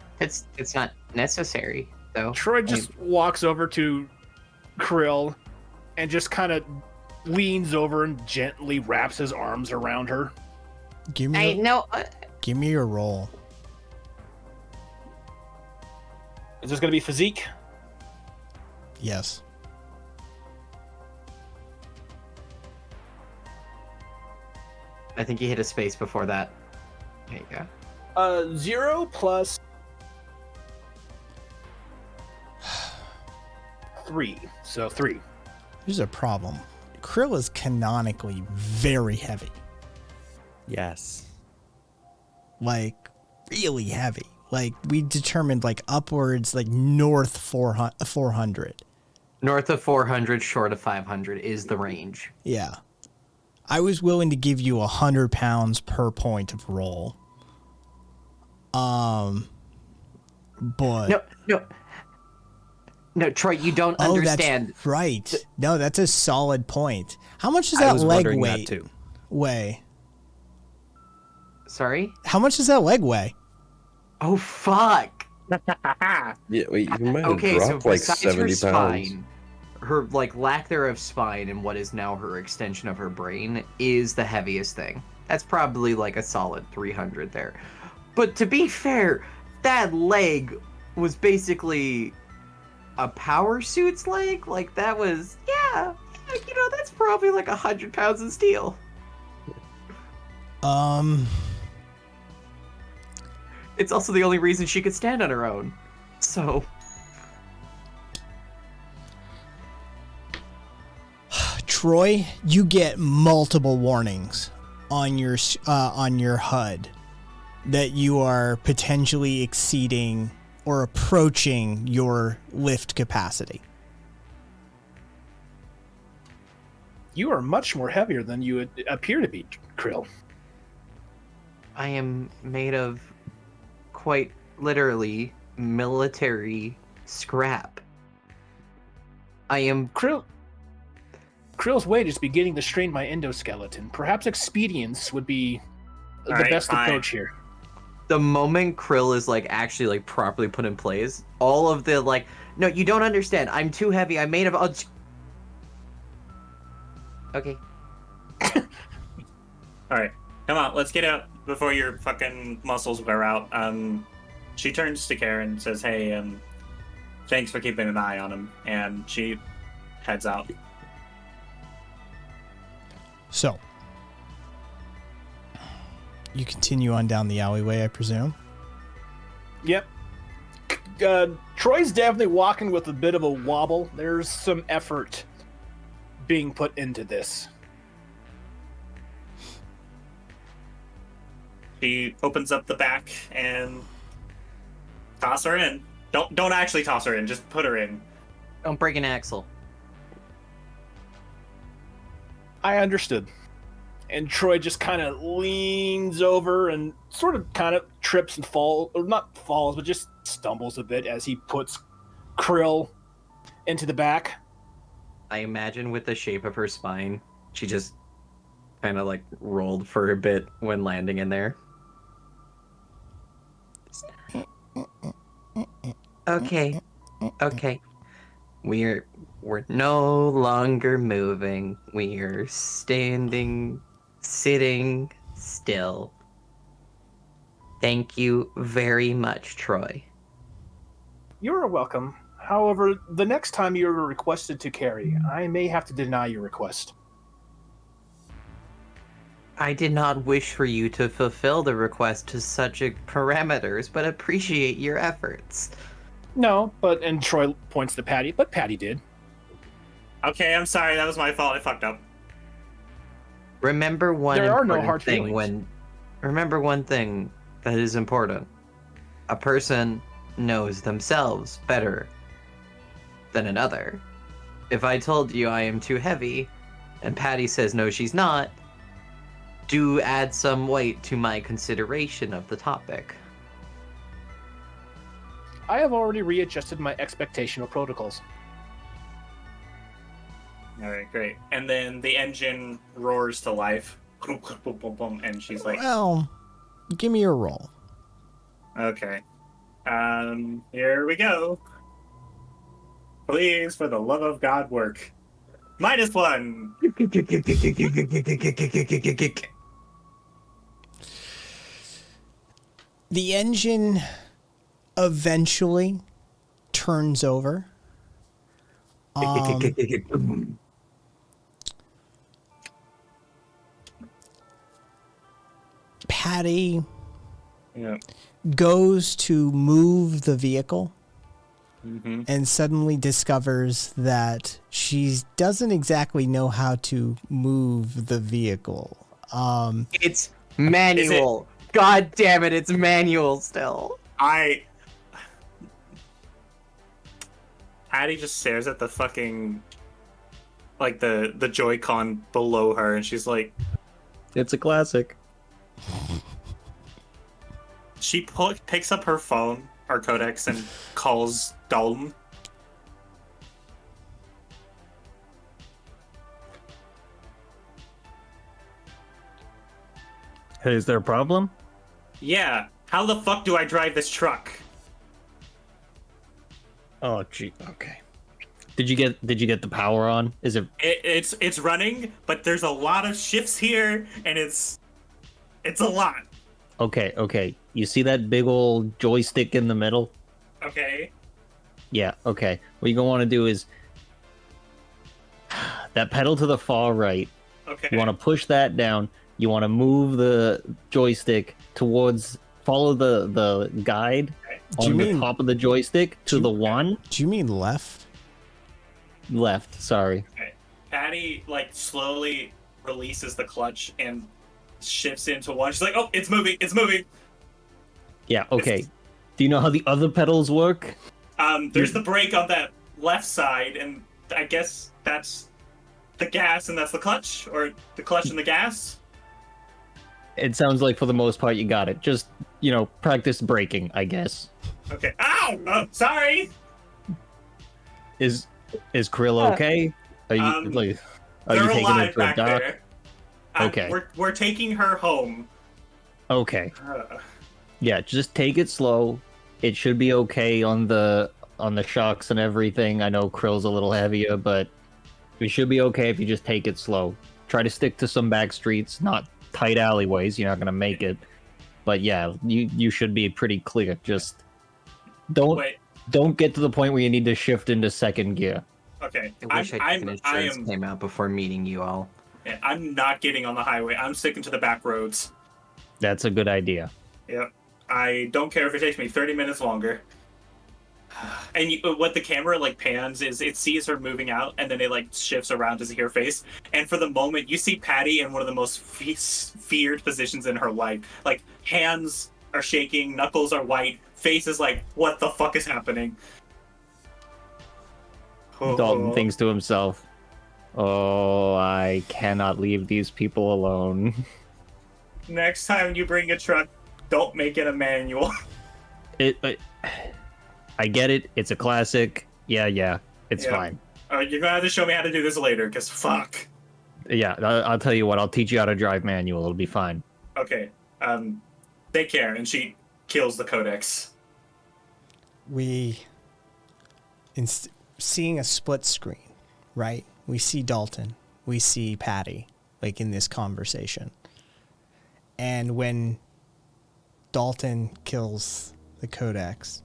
not necessary though.
Troy just walks over to Krill and just kind of leans over and gently wraps his arms around her.
Give me
no.
give me your roll.
Is this going to be physique?
Yes.
I think you hit a space before that. There you go.
0 plus 3. So 3.
There's a problem. Krill is canonically very heavy.
Yes.
Like, really heavy. Like, we determined, like, upwards, like, north 400.
North of 400, short of 500 is the range.
Yeah. I was willing to give you 100 pounds per point of roll. But...
No, Troy, you don't understand.
That's right. No, that's a solid point. How much does that leg weigh?
Sorry?
How much does that leg weigh?
Oh, fuck.
Yeah, wait, you might have
Okay, so
dropped like
besides
70
her
pounds.
spine, her, like, lack thereof spine and what is now her extension of her brain is the heaviest thing. That's probably, like, a solid 300 there. But to be fair, that leg was basically a power suit's leg. Like, that was, yeah, that's probably like 100 pounds of steel. It's also the only reason she could stand on her own. So...
Troy, you get multiple warnings on your HUD that you are potentially exceeding or approaching your lift capacity.
You are much more heavier than you appear to be, Krill.
I am made of, quite literally, military scrap. I am...
Krill's weight is beginning to strain my endoskeleton. Perhaps expedience would be the best approach here.
The moment Krill is, like, actually, like, properly put in place, all of the, like, no, you don't understand. I'm too heavy. I'm made of... Okay.
Alright, come on, let's get out before your fucking muscles wear out. She turns to Karen and says, hey, thanks for keeping an eye on him. And she heads out.
So, you continue on down the alleyway, I presume.
Yep. Troy's definitely walking with a bit of a wobble. There's some effort being put into this.
She opens up the back and toss her in. Don't actually toss her in, just put her in.
Don't break an axle.
I understood. And Troy just kind of leans over and sort of kind of trips and falls, or not falls, but just stumbles a bit as he puts Krill into the back.
I imagine with the shape of her spine, she just kind of like rolled for a bit when landing in there. Okay. We're no longer moving. We're sitting still. Thank you very much, Troy.
You're welcome. However, the next time you're requested to carry, I may have to deny your request.
I did not wish for you to fulfill the request to such parameters, but appreciate your efforts.
No, and Troy points to Patty, but Patty did.
Okay, I'm sorry, that was my fault. I fucked up.
Remember one
There are
important
no hard
thing
feelings.
remember one thing that is important. A person knows themselves better than another. If I told you I am too heavy, and Patty says no she's not, do add some weight to my consideration of the topic.
I have already readjusted my expectational protocols.
Alright, great. And then the engine roars to life. And she's like,
Well, give me a roll.
okay. Here we go. Please, for the love of God, work. -1.
The engine eventually turns over. Patty
Yeah.
goes to move the vehicle
Mm-hmm.
and suddenly discovers that she doesn't exactly know how to move the vehicle.
It's manual. God damn it, it's manual still.
Patty just stares at the fucking, like, the Joy-Con below her, and she's like,
It's a classic.
she picks up her phone, or codex, and calls Dalton.
Hey, is there a problem?
Yeah, how the fuck do I drive this truck?
Oh, gee. Okay. Did you get the power on? Is it?
It's running, but there's a lot of shifts here, and it's a lot.
Okay. You see that big old joystick in the middle?
Okay.
Yeah, okay. What you're going to want to do is that pedal to the far right.
Okay.
You want to push that down. You want to move the joystick towards, follow the guide
Do you
on the
mean-
top of the joystick to the one.
Do you mean left?
Left, sorry.
Okay. Patty, like, slowly releases the clutch and shifts into one. She's like, oh, it's moving.
Yeah, okay. Do you know how the other pedals work?
There's the brake on that left side, and I guess that's the gas and that's the clutch, or the clutch and the gas.
It sounds like for the most part you got it. Just, practice braking, I guess.
Okay. Ow! Oh, sorry!
Is Krill okay? Are you
They're
taking her
alive
to a
back
dock?
there.
Okay.
We're taking her home.
Okay. Yeah, just take it slow. It should be okay on the shocks and everything. I know Krill's a little heavier, but it should be okay if you just take it slow. Try to stick to some back streets, not tight alleyways. You're not gonna make it. But yeah, you should be pretty clear. Just don't get to the point where you need to shift into second gear.
Okay.
I wish I insurance came out before meeting you all.
Yeah, I'm not getting on the highway. I'm sticking to the back roads.
That's a good idea.
Yep. I don't care if it takes me 30 minutes longer. And what the camera like pans is it sees her moving out, and then it like shifts around to see her face. And for the moment, you see Patty in one of the most feared positions in her life. Like hands are shaking, knuckles are white, face is like, what the fuck is happening?
Dalton thinks to himself, "Oh, I cannot leave these people alone."
Next time you bring a truck, don't make it a manual.
I get it. It's a classic. Yeah. It's fine.
You're gonna have to show me how to do this later, because fuck.
Yeah, I'll tell you what. I'll teach you how to drive manual. It'll be fine.
Okay. Take care. And she kills the codex.
Seeing a split screen, right? We see Dalton. We see Patty, like in this conversation. And when Dalton kills the codex,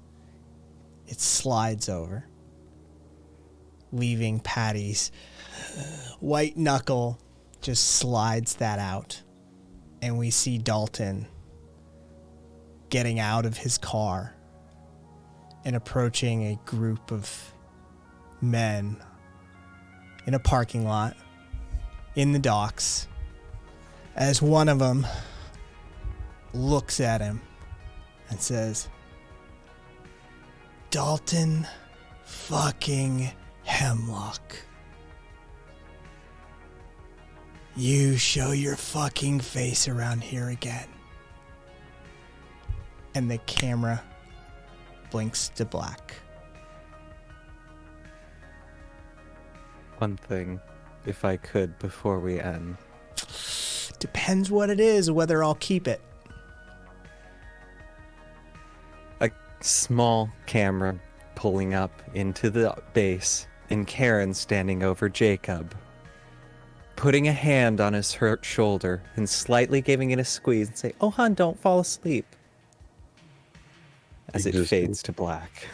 it slides over, leaving Patty's white knuckle just slides that out. And we see Dalton getting out of his car and approaching a group of men in a parking lot in the docks, as one of them looks at him and says, "Dalton fucking Hemlock, you show your fucking face around here again." And the camera blinks to black.
One thing, if I could, before we end.
Depends what it is, whether I'll keep it.
A small camera pulling up into the base, and Karen standing over Jacob, putting a hand on his hurt shoulder and slightly giving it a squeeze and say, "Oh, hon, don't fall asleep," as it fades to black.